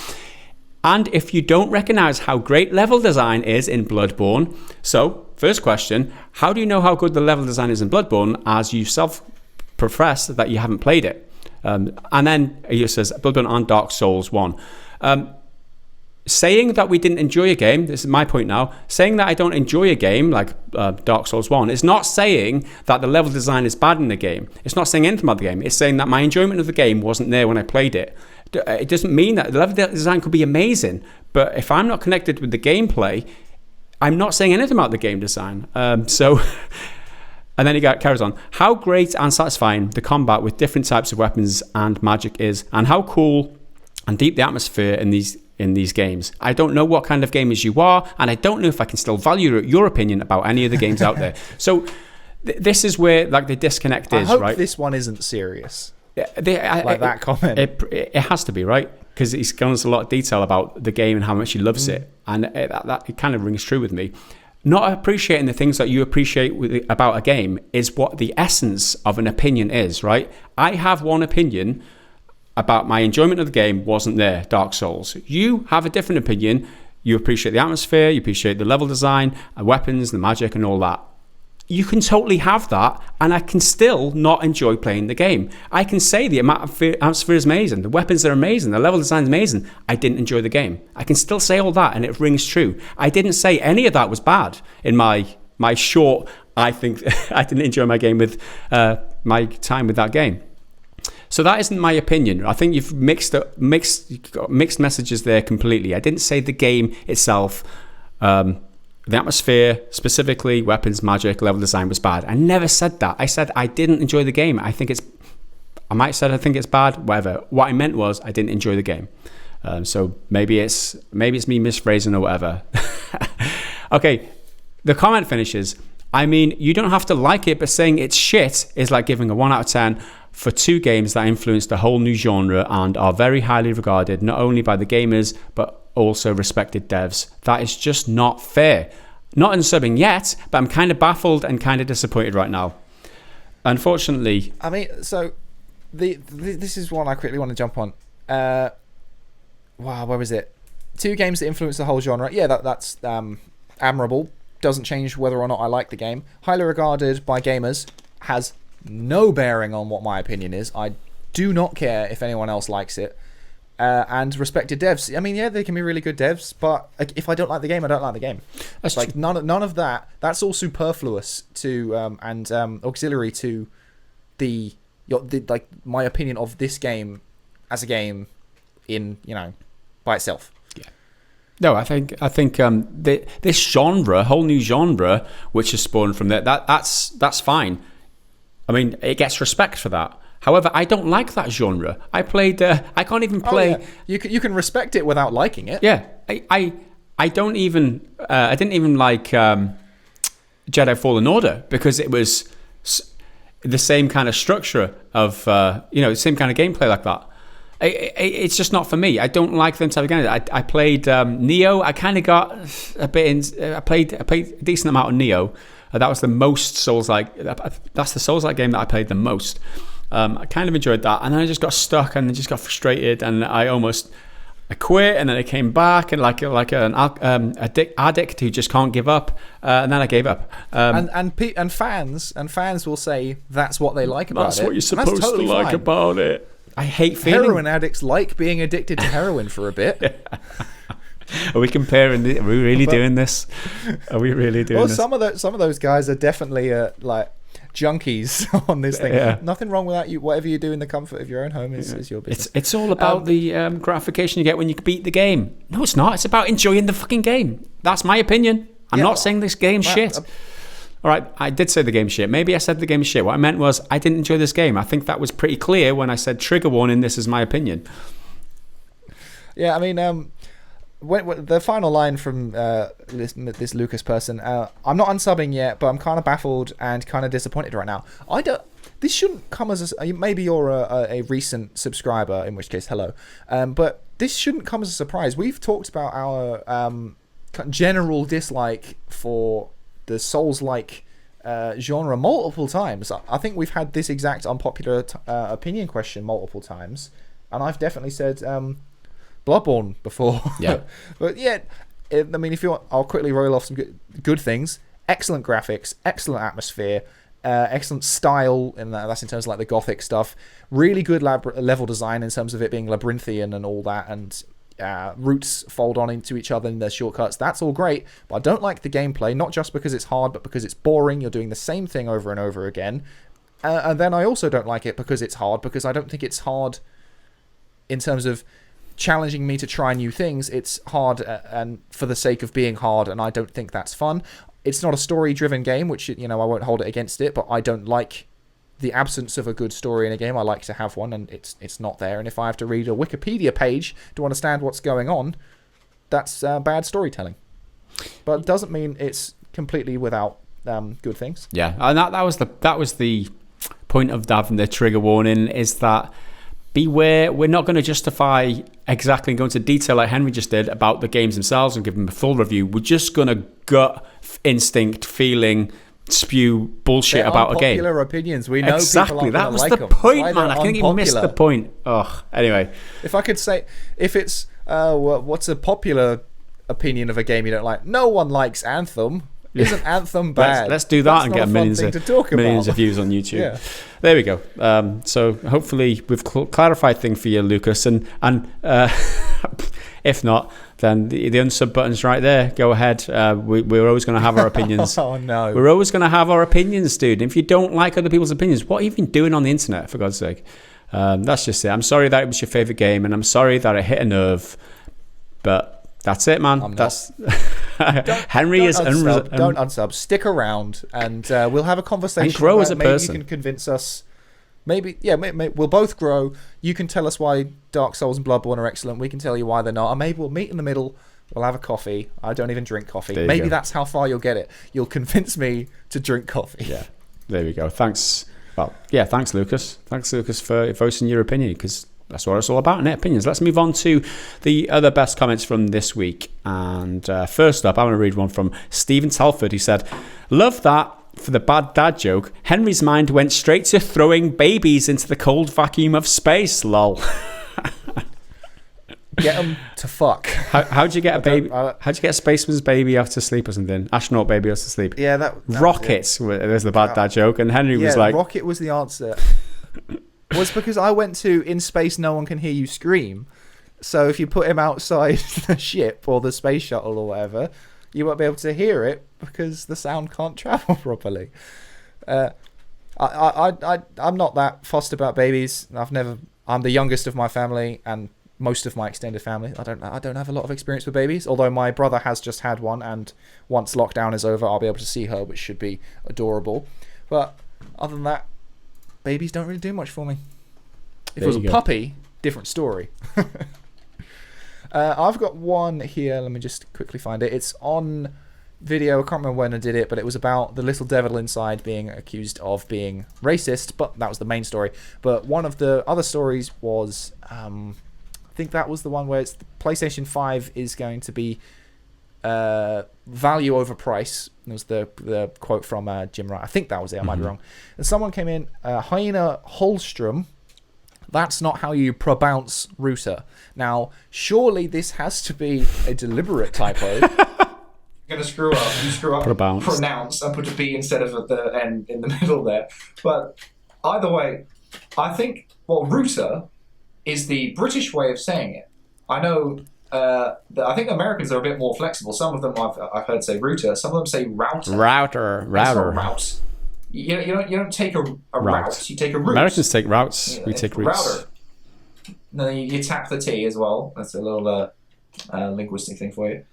And if you don't recognise how great level design is in Bloodborne, so first question, how do you know how good the level design is in Bloodborne as you self-profess that you haven't played it? And then he says, Bloodborne and Dark Souls 1. Saying that we didn't enjoy a game, this is my point now, saying that I don't enjoy a game like Dark Souls 1, is not saying that the level design is bad in the game. It's not saying anything about the game. It's saying that my enjoyment of the game wasn't there when I played it. It doesn't mean that the level design could be amazing, but if I'm not connected with the gameplay, I'm not saying anything about the game design. And then he carries on. How great and satisfying the combat with different types of weapons and magic is, and how cool and deep the atmosphere in these games. I don't know what kind of gamers you are, and I don't know if I can still value your opinion about any of the games out there. So this is where like the disconnect is, right? I hope right? this one isn't serious. That comment. It has to be, right? Because he's gone into a lot of detail about the game and how much he loves it, and it kind of rings true with me. Not appreciating the things that you appreciate about a game is what the essence of an opinion is, right? I have one opinion about my enjoyment of the game wasn't there, Dark Souls. You have a different opinion. You appreciate the atmosphere, you appreciate the level design, the weapons, the magic, and all that. You can totally have that, and I can still not enjoy playing the game. I can say the atmosphere is amazing, the weapons are amazing, the level design is amazing. I didn't enjoy the game. I can still say all that, and it rings true. I didn't say any of that was bad in my short, I think, I didn't enjoy my game with my time with that game. So that isn't my opinion. I think you've mixed messages there completely. I didn't say the game itself, the atmosphere, specifically weapons, magic, level design was bad. I never said that. I said I didn't enjoy the game. I think it's bad, whatever. What I meant was I didn't enjoy the game. So maybe it's me misphrasing or whatever. Okay, the comment finishes. I mean, you don't have to like it, but saying it's shit is like giving a 1 out of 10 for 2 games that influenced a whole new genre and are very highly regarded, not only by the gamers, but also respected devs. That is just not fair. Not unsubbing yet, but I'm kind of baffled and kind of disappointed right now. Unfortunately. I mean, so this is one I quickly want to jump on. Wow, where was it? 2 games that influenced the whole genre. Yeah, that's admirable. Doesn't change whether or not I like the game. Highly regarded by gamers. Has no bearing on what my opinion is. I do not care if anyone else likes it. And respected devs. I mean, yeah, they can be really good devs, but if I don't like the game, I don't like the game. That's like none of that. That's all superfluous to and auxiliary to the like my opinion of this game as a game in by itself. No, I think this genre, whole new genre, which has spawned from that's fine. I mean, it gets respect for that. However, I don't like that genre. I can't even play. Oh, yeah. You can respect it without liking it. Yeah, I don't even. I didn't even like Jedi Fallen Order because it was the same kind of structure of the same kind of gameplay like that. It's just not for me. I don't like them type of games. I played Neo. I kind of got a bit. I played a decent amount of Neo. That was the most Souls-like. That's the Souls-like game that I played the most. I kind of enjoyed that, and then I just got stuck and I just got frustrated, and I quit, and then I came back, and like an addict who just can't give up, and then I gave up. And fans will say that's what they like about it. That's what you're supposed to like about it. I hate feeling heroin addicts like being addicted to heroin for a bit. Are we comparing? Are we really doing this? Are we really doing this? Well, some of those guys are definitely like junkies on this thing. Yeah. Nothing wrong with that. Whatever you do in the comfort of your own home is your business. It's all about the gratification you get when you beat the game. No, it's not. It's about enjoying the fucking game. That's my opinion. I'm not saying this game's shit. All right, I did say the game's shit. Maybe I said the game's shit. What I meant was I didn't enjoy this game. I think that was pretty clear when I said trigger warning, this is my opinion. Yeah, I mean, when the final line from this Lucas person, I'm not unsubbing yet, but I'm kind of baffled and kind of disappointed right now. This shouldn't come as maybe you're a recent subscriber, in which case, hello. But this shouldn't come as a surprise. We've talked about our general dislike for the Souls-like genre multiple times. I think we've had this exact unpopular opinion question multiple times, and I've definitely said Bloodborne before. Yeah. But yeah, I mean, if you want, I'll quickly roll off some good things. Excellent graphics, excellent atmosphere, excellent style, and that's in terms of like the gothic stuff. Really good level design in terms of it being labyrinthian and all that, and routes fold on into each other in their shortcuts. That's all great, but I don't like the gameplay, not just because it's hard, but because it's boring. You're doing the same thing over and over again. And then I also don't like it because it's hard, because I don't think it's hard in terms of challenging me to try new things. It's hard and for the sake of being hard, and I don't think that's fun. It's not a story-driven game, which, I won't hold it against it, but I don't like the absence of a good story in a game. I like to have one, and it's not there. And if I have to read a Wikipedia page to understand what's going on, that's bad storytelling. But it doesn't mean it's completely without good things. Yeah, and that was the point of having the trigger warning, is that beware, we're not going to justify exactly and go into detail like Henry just did about the games themselves and give them a full review. We're just going to gut instinct feeling spew bullshit about a game. Unpopular opinions. We know exactly. People that was like the them. point, man. I think you missed the point. Oh, anyway. If I could say, if it's what's a popular opinion of a game you don't like? No one likes Anthem. Isn't Anthem bad? Let's do that. That's and get millions of views on YouTube. Yeah. There we go. So hopefully we've clarified things for you, Lucas. And if not, then the unsub button's right there. Go ahead. We're always going to have our opinions. Oh, no. We're always going to have our opinions, dude. If you don't like other people's opinions, what are you even doing on the internet, for God's sake? That's just it. I'm sorry that it was your favourite game, and I'm sorry that it hit a nerve. But that's it, man. Henry don't is unsub. Don't unsub. Stick around, and we'll have a conversation. And grow as a person. Maybe you can convince us. Maybe we'll both grow. You can tell us why Dark Souls and Bloodborne are excellent. We can tell you why they're not. And maybe we'll meet in the middle. We'll have a coffee. I don't even drink coffee. Maybe that's how far you'll get it. You'll convince me to drink coffee. Yeah. There we go. Thanks. Well, yeah. Thanks, Lucas. Thanks, Lucas, for voicing your opinion, because that's what it's all about, net opinions. Let's move on to the other best comments from this week. And first up, I'm going to read one from Stephen Telford, who said, "Love that for the bad dad joke. Henry's mind went straight to throwing babies into the cold vacuum of space, lol." Get them to fuck. How'd you get a baby? How'd you get a spaceman's baby out to sleep or something? Astronaut baby out to sleep? Yeah, that rockets. There's the bad dad joke, and Henry was like, rocket was the answer. Was because I went to In Space No One Can Hear You Scream. So if you put him outside the ship or the space shuttle or whatever, you won't be able to hear it because the sound can't travel properly. I'm not that fussed about babies. I'm the youngest of my family and most of my extended family. I don't have a lot of experience with babies, although my brother has just had one, and once lockdown is over, I'll be able to see her, which should be adorable. But other than that, babies don't really do much for me. If it was a puppy, different story. I've got one here. Let me just quickly find it. It's on video. I can't remember when I did it, but it was about the little devil inside being accused of being racist, but that was the main story. But one of the other stories was, I think that was the one where it's the PlayStation 5 is going to be value over price. It was the quote from Jim Wright. I think that was it. I might be wrong. And someone came in, Hyena Holstrom. That's not how you pronounce router. Now, surely this has to be a deliberate typo. You're going to screw up. You screw up pronounce and put a B instead of at the end in the middle there. But either way, I think, router is the British way of saying it. I know I think Americans are a bit more flexible. Some of them I've heard say router. Some of them say router. Router. Route. You don't take a route. You take a route. Americans take routes. We take routes. Router. No, you tap the T as well. That's a little linguistic thing for you.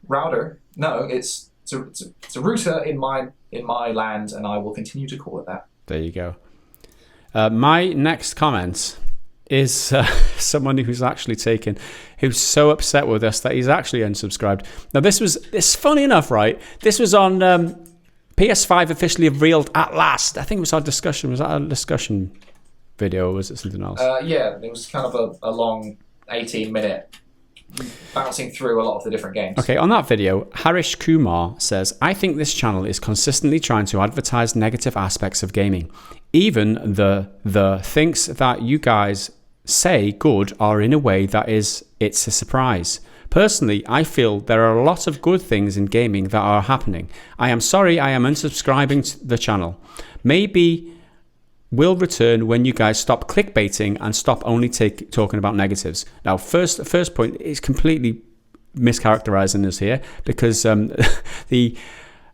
Router. No, it's a router in my land, and I will continue to call it that. There you go. My next comment is someone who's so upset with us that he's actually unsubscribed. Now, it's funny enough, right? This was on PS5 officially revealed at last. I think it was our discussion. Was that a discussion video, or was it something else? Yeah, it was kind of a long 18-minute bouncing through a lot of the different games. Okay, on that video, Harish Kumar says, "I think this channel is consistently trying to advertise negative aspects of gaming. Even the things that you guys say good are in a way that it's a surprise. Personally, I feel there are a lot of good things in gaming that are happening. I am sorry I am unsubscribing to the channel. Maybe will return when you guys stop clickbaiting and stop only talking about negatives. Now, first point is completely mischaracterizing us here, because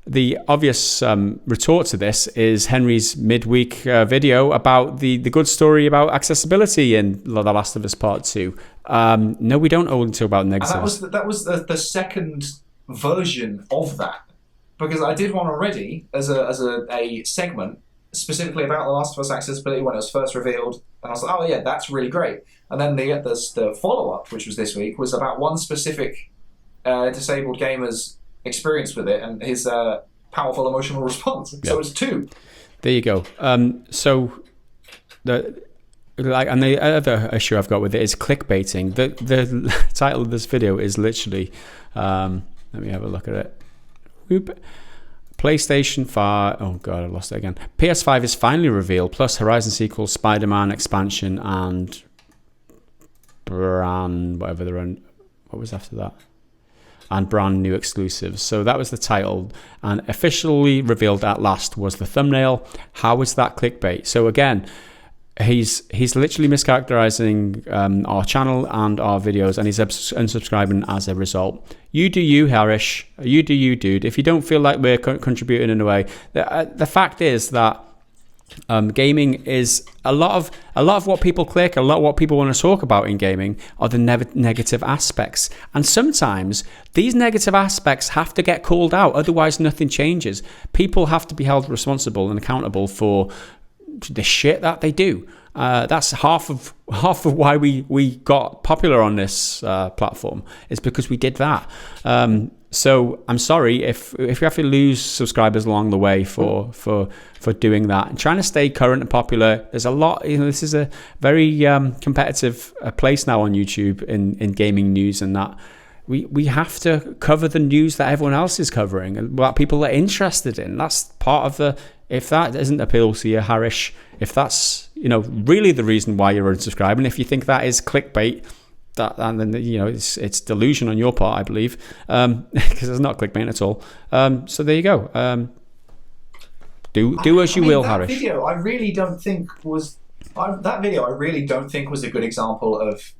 the obvious retort to this is Henry's midweek video about the good story about accessibility in The Last of Us Part 2. No, we don't only talk about negatives. And that was the second version of that, because I did one already as a segment specifically about The Last of Us accessibility when it was first revealed, and I was like, oh yeah, that's really great. And then the follow-up, which was this week, was about one specific disabled gamer's experience with it and his powerful emotional response. Yep. So it's two. There you go. So the other issue I've got with it is clickbaiting. The title of this video is literally, let me have a look at it. Whoop. PlayStation 5. Oh god, I lost it again. PS5 is finally revealed, plus Horizon sequel, Spider-Man expansion, and brand whatever they're on. What was after that? And brand new exclusives. So that was the title, and officially revealed at last was the thumbnail. How is that clickbait? So again, he's literally mischaracterizing our channel and our videos, and he's unsubscribing as a result. You do you, Harish. You do you, dude. If you don't feel like we're contributing in a way, the fact is that gaming is a lot of what people click, a lot of what people want to talk about in gaming are the negative aspects, and sometimes these negative aspects have to get called out, otherwise nothing changes. People have to be held responsible and accountable for the shit that they do. That's half of why we got popular on this platform, is because we did that. So I'm sorry if we have to lose subscribers along the way for doing that and trying to stay current and popular. There's a lot, this is a very competitive place now on YouTube in gaming news, and that we have to cover the news that everyone else is covering and what people are interested in. That's part of the, if that doesn't appeal to you, Harish, if that's really the reason why you're unsubscribing, if you think that is clickbait, and then it's delusion on your part, I believe, because it's not clickbait at all. So there you go. Do as you will, Harish. Video, I really don't think was a good example of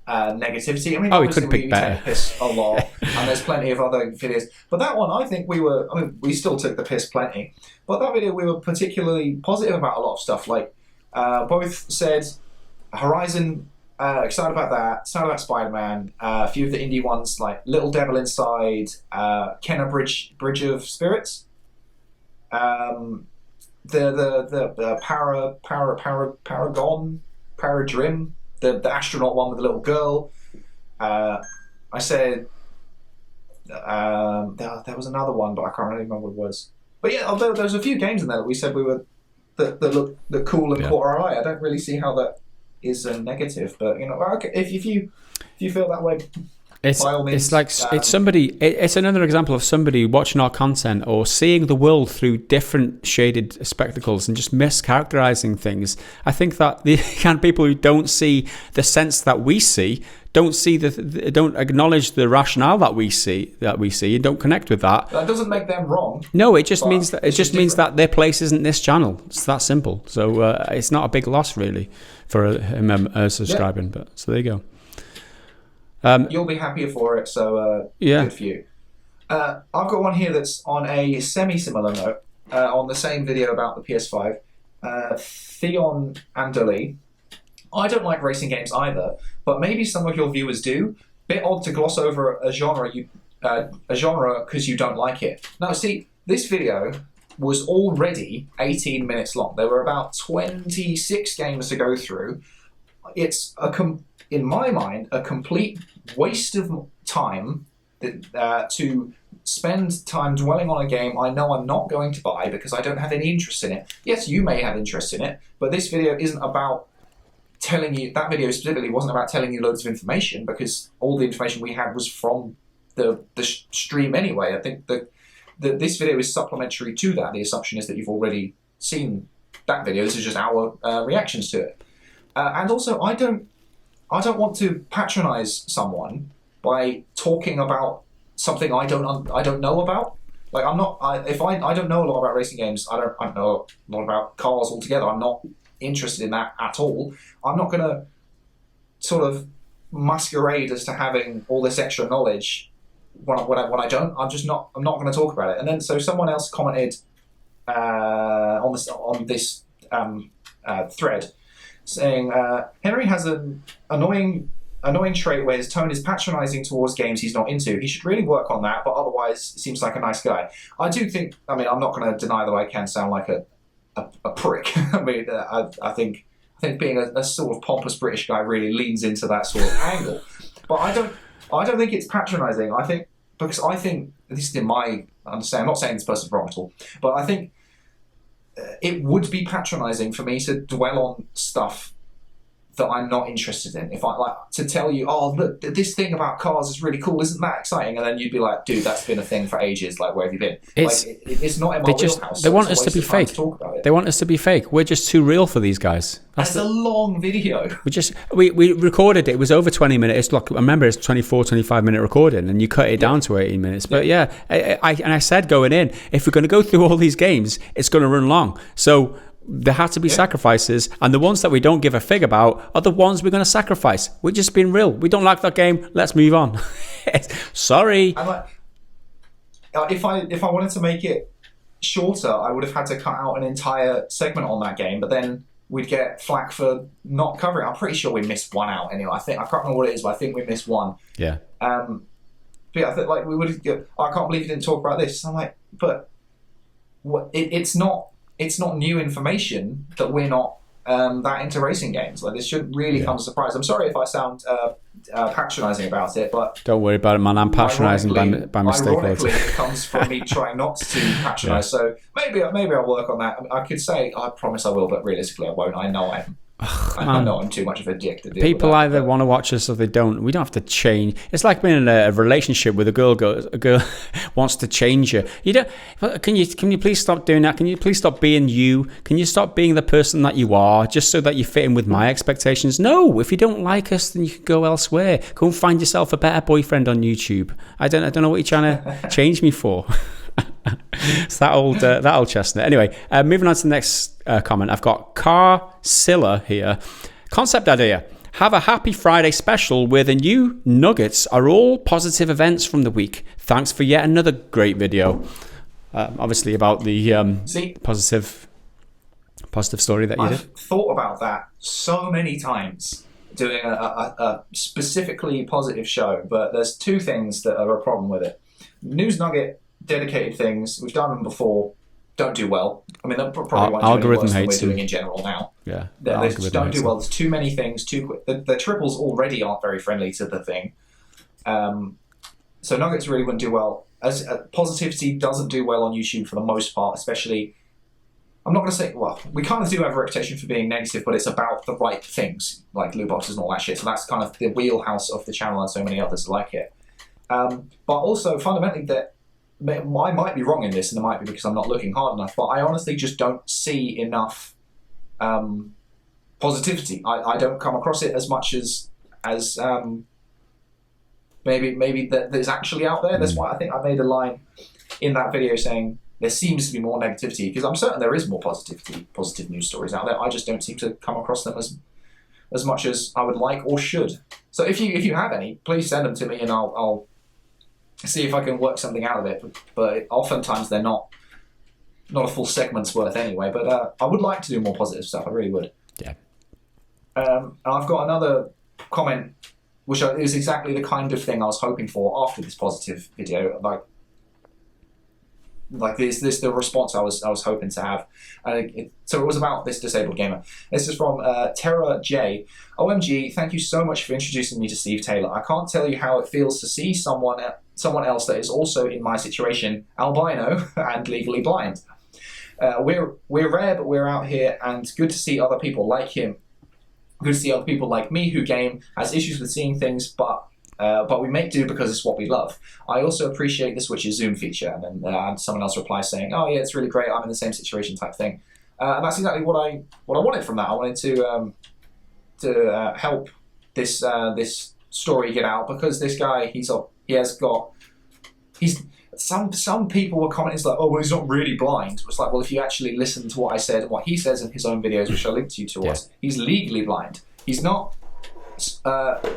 negativity. I mean, we could pick better. Take the piss a lot, and there's plenty of other videos. But that one, I think we still took the piss plenty. But that video, we were particularly positive about a lot of stuff. Like both said, Horizon. Excited about that. Excited about Spider-Man. A few of the indie ones like Little Devil Inside, Kenna Bridge of Spirits. The Paradrim, the astronaut one with the little girl. I said there was another one, but I can't really remember what it was. But yeah, there was a few games in there that we said we were that look cool and caught our eye. I don't really see how that is a negative, but okay, if you feel that way, by all means. It's another example of somebody watching our content or seeing the world through different shaded spectacles and just mischaracterizing things. I think that the kind of people who don't see the sense that we see, don't acknowledge the rationale that we see, and don't connect with that. That doesn't make them wrong. No, it just means that their place isn't this channel. It's that simple. So it's not a big loss really for him subscribing. Yeah. But so there you go. You'll be happier for it. So good for you. I've got one here that's on a semi-similar note. On the same video about the PS5, Theon Andali. I don't like racing games either, but maybe some of your viewers do. Bit odd to gloss over a genre because you don't like it. Now, see, this video was already 18 minutes long. There were about 26 games to go through. It's in my mind a complete waste of time to spend time dwelling on a game I know I'm not going to buy because I don't have any interest in it. Yes, you may have interest in it, but this video isn't about telling you, that video specifically wasn't about telling you loads of information, because all the information we had was from the stream anyway. I think that this video is supplementary to that. The assumption is that you've already seen that video. This is just our reactions to it. And also, I don't want to patronize someone by talking about something I don't know about. Like I don't know a lot about racing games. I don't know a lot about cars altogether. I'm not interested in that at all. I'm not going to sort of masquerade as to having all this extra knowledge when I don't. I'm not going to talk about it. And then so someone else commented on this thread saying Henry has an annoying trait where his tone is patronizing towards games he's not into. He should really work on that, but otherwise seems like a nice guy. I do think, I mean, I'm not going to deny that I can sound like a prick. I mean, I think being a sort of pompous British guy really leans into that sort of angle. But I don't think it's patronizing. I think, at least in my understanding, I'm not saying this person's wrong at all, but I think it would be patronizing for me to dwell on stuff that I'm not interested in. If I like to tell you, oh look, this thing about cars is really cool, isn't that exciting? And then you'd be like, dude, that's been a thing for ages. Like, where have you been? It's not in my wheelhouse. They want us to be fake. They want us to be fake. We're just too real for these guys. That's a long video. We recorded it. It was over 20 minutes. It's like, remember, it's 24, 25 minute recording, and you cut it down to 18 minutes. But yeah, I said going in, if we're going to go through all these games, it's going to run long. So there have to be sacrifices, and the ones that we don't give a fig about are the ones we're going to sacrifice. We're just being real. We don't like that game. Let's move on. Sorry. If I wanted to make it shorter, I would have had to cut out an entire segment on that game, but then we'd get flack for not covering it. I'm pretty sure we missed one out anyway. I can't remember what it is, but I think we missed one. Yeah. But yeah, I think like we would have. I can't believe you didn't talk about this. I'm like, but what? It's not new information that we're not that into racing games. Like, this shouldn't really come as a surprise. I'm sorry if I sound patronising about it, but don't worry about it, man. I'm patronising by mistake. Ironically, it comes from me trying not to patronise. So maybe I'll work on that. I could say I promise I will, but realistically I won't. I know I'm too much of a dick to deal People with that, either want to watch us or they don't. We don't have to change. It's like being in a relationship with a girl wants to change you. You don't. Can you please stop doing that? Can you please stop being you? Can you stop being the person that you are just so that you fit in with my expectations? No. If you don't like us, then you can go elsewhere. Go and find yourself a better boyfriend on YouTube. I don't know what you're trying to change me for. It's that old chestnut. Anyway, moving on to the next comment. I've got Carcilla here. Concept idea. Have a happy Friday special where the new nuggets are all positive events from the week. Thanks for yet another great video. Obviously about the positive story that you did. I've thought about that so many times, doing a specifically positive show, but there's two things that are a problem with it. News nugget dedicated things, we've done them before, don't do well. I mean, they're probably won't do any worse than we're doing in general now. Yeah, they just don't do well. There's too many things, too quick. The triples already aren't very friendly to the thing. So nuggets really wouldn't do well. As positivity doesn't do well on YouTube for the most part, especially. I'm not going to say, well, we kind of do have a reputation for being negative, but it's about the right things, like loot boxes and all that shit. So that's kind of the wheelhouse of the channel and so many others like it. But also, fundamentally, that I might be wrong in this, and it might be because I'm not looking hard enough, but I honestly just don't see enough positivity. I don't come across it as much as maybe that is actually out there. That's why I think I made a line in that video saying there seems to be more negativity, because I'm certain there is more positive news stories out there. I just don't seem to come across them as much as I would like or should. So if you have any, please send them to me, and I'll see if I can work something out of it. But oftentimes they're not a full segment's worth anyway. But I would like to do more positive stuff. I really would. Yeah. And I've got another comment, which is exactly the kind of thing I was hoping for after this positive video. Like this the response I was hoping to have. So it was about this disabled gamer. This is from Terra J. OMG, thank you so much for introducing me to Steve Taylor. I can't tell you how it feels to see someone else that is also in my situation, albino and legally blind. We're rare, but we're out here, and good to see other people like him. Good to see other people like me who game, has issues with seeing things, but we make do because it's what we love. I also appreciate the Switch's Zoom feature. And then someone else replies saying, "Oh yeah, it's really great. I'm in the same situation," type thing. And that's exactly what I wanted from that. I wanted to help this story get out, because this guy, some people were commenting like, oh, well, he's not really blind. It's like, well, if you actually listen to what I said and what he says in his own videos, which I linked you towards, he's legally blind. He's not,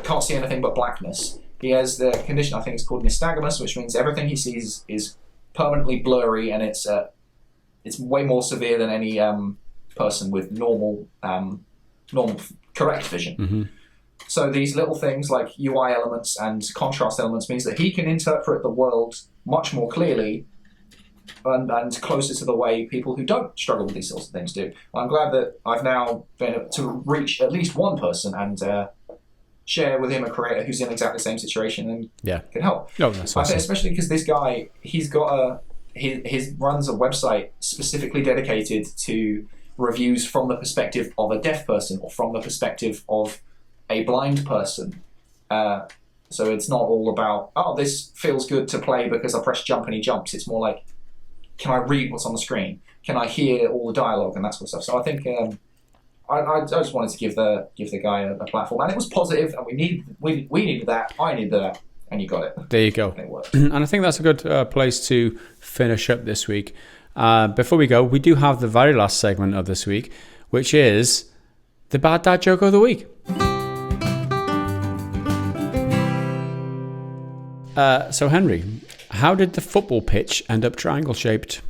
can't see anything but blackness. He has the condition, I think it's called nystagmus, which means everything he sees is permanently blurry, and it's way more severe than any person with normal correct vision. Mm-hmm. So these little things like UI elements and contrast elements means that he can interpret the world much more clearly and closer to the way people who don't struggle with these sorts of things do. I'm glad that I've now been able to reach at least one person and share with him a creator who's in exactly the same situation and can help. No, that's awesome. I think especially because this guy, he's got he runs a website specifically dedicated to reviews from the perspective of a deaf person or from the perspective of a blind person. So it's not all about, oh, this feels good to play because I press jump and he jumps. It's more like, can I read what's on the screen? Can I hear all the dialogue and that sort of stuff? So I think I just wanted to give the guy a platform, and it was positive, and we needed that. I needed that, and you got it. There you go. And it worked. And I think that's a good place to finish up this week. Before we go, we do have the very last segment of this week, which is the bad dad joke of the week. So Henry, how did the football pitch end up triangle shaped?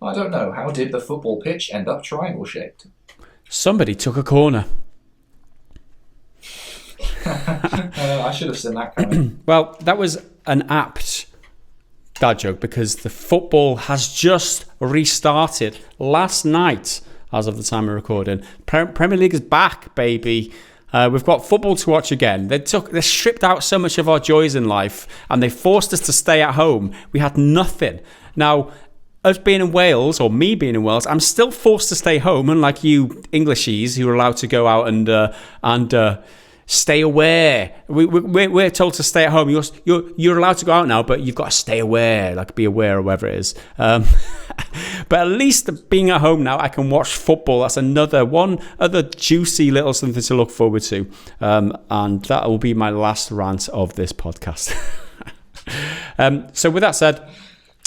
I don't know. How did the football pitch end up triangle shaped? Somebody took a corner. I should have seen that coming. Well, that was an apt dad joke because the football has just restarted last night as of the time of recording. Premier League is back, baby. We've got football to watch again. They stripped out so much of our joys in life and they forced us to stay at home. We had nothing. Now, us being in Wales, or me being in Wales, I'm still forced to stay home, unlike you Englishies who are allowed to go out and stay aware. We're told to stay at home. You're allowed to go out now, but you've got to stay aware, like be aware or whatever it is. But at least being at home now, I can watch football. That's one other juicy little something to look forward to. And that will be my last rant of this podcast. So with that said,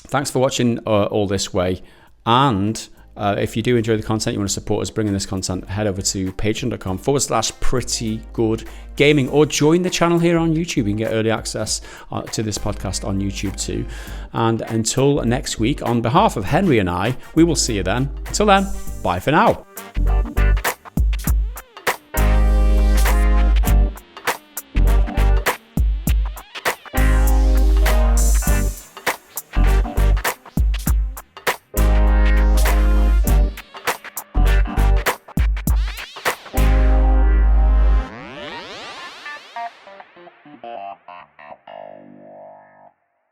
thanks for watching all this way. And if you do enjoy the content, you want to support us bringing this content, head over to patreon.com/prettygoodgaming or join the channel here on YouTube. You can get early access to this podcast on YouTube too. And until next week, on behalf of Henry and I, we will see you then. Until then, bye for now.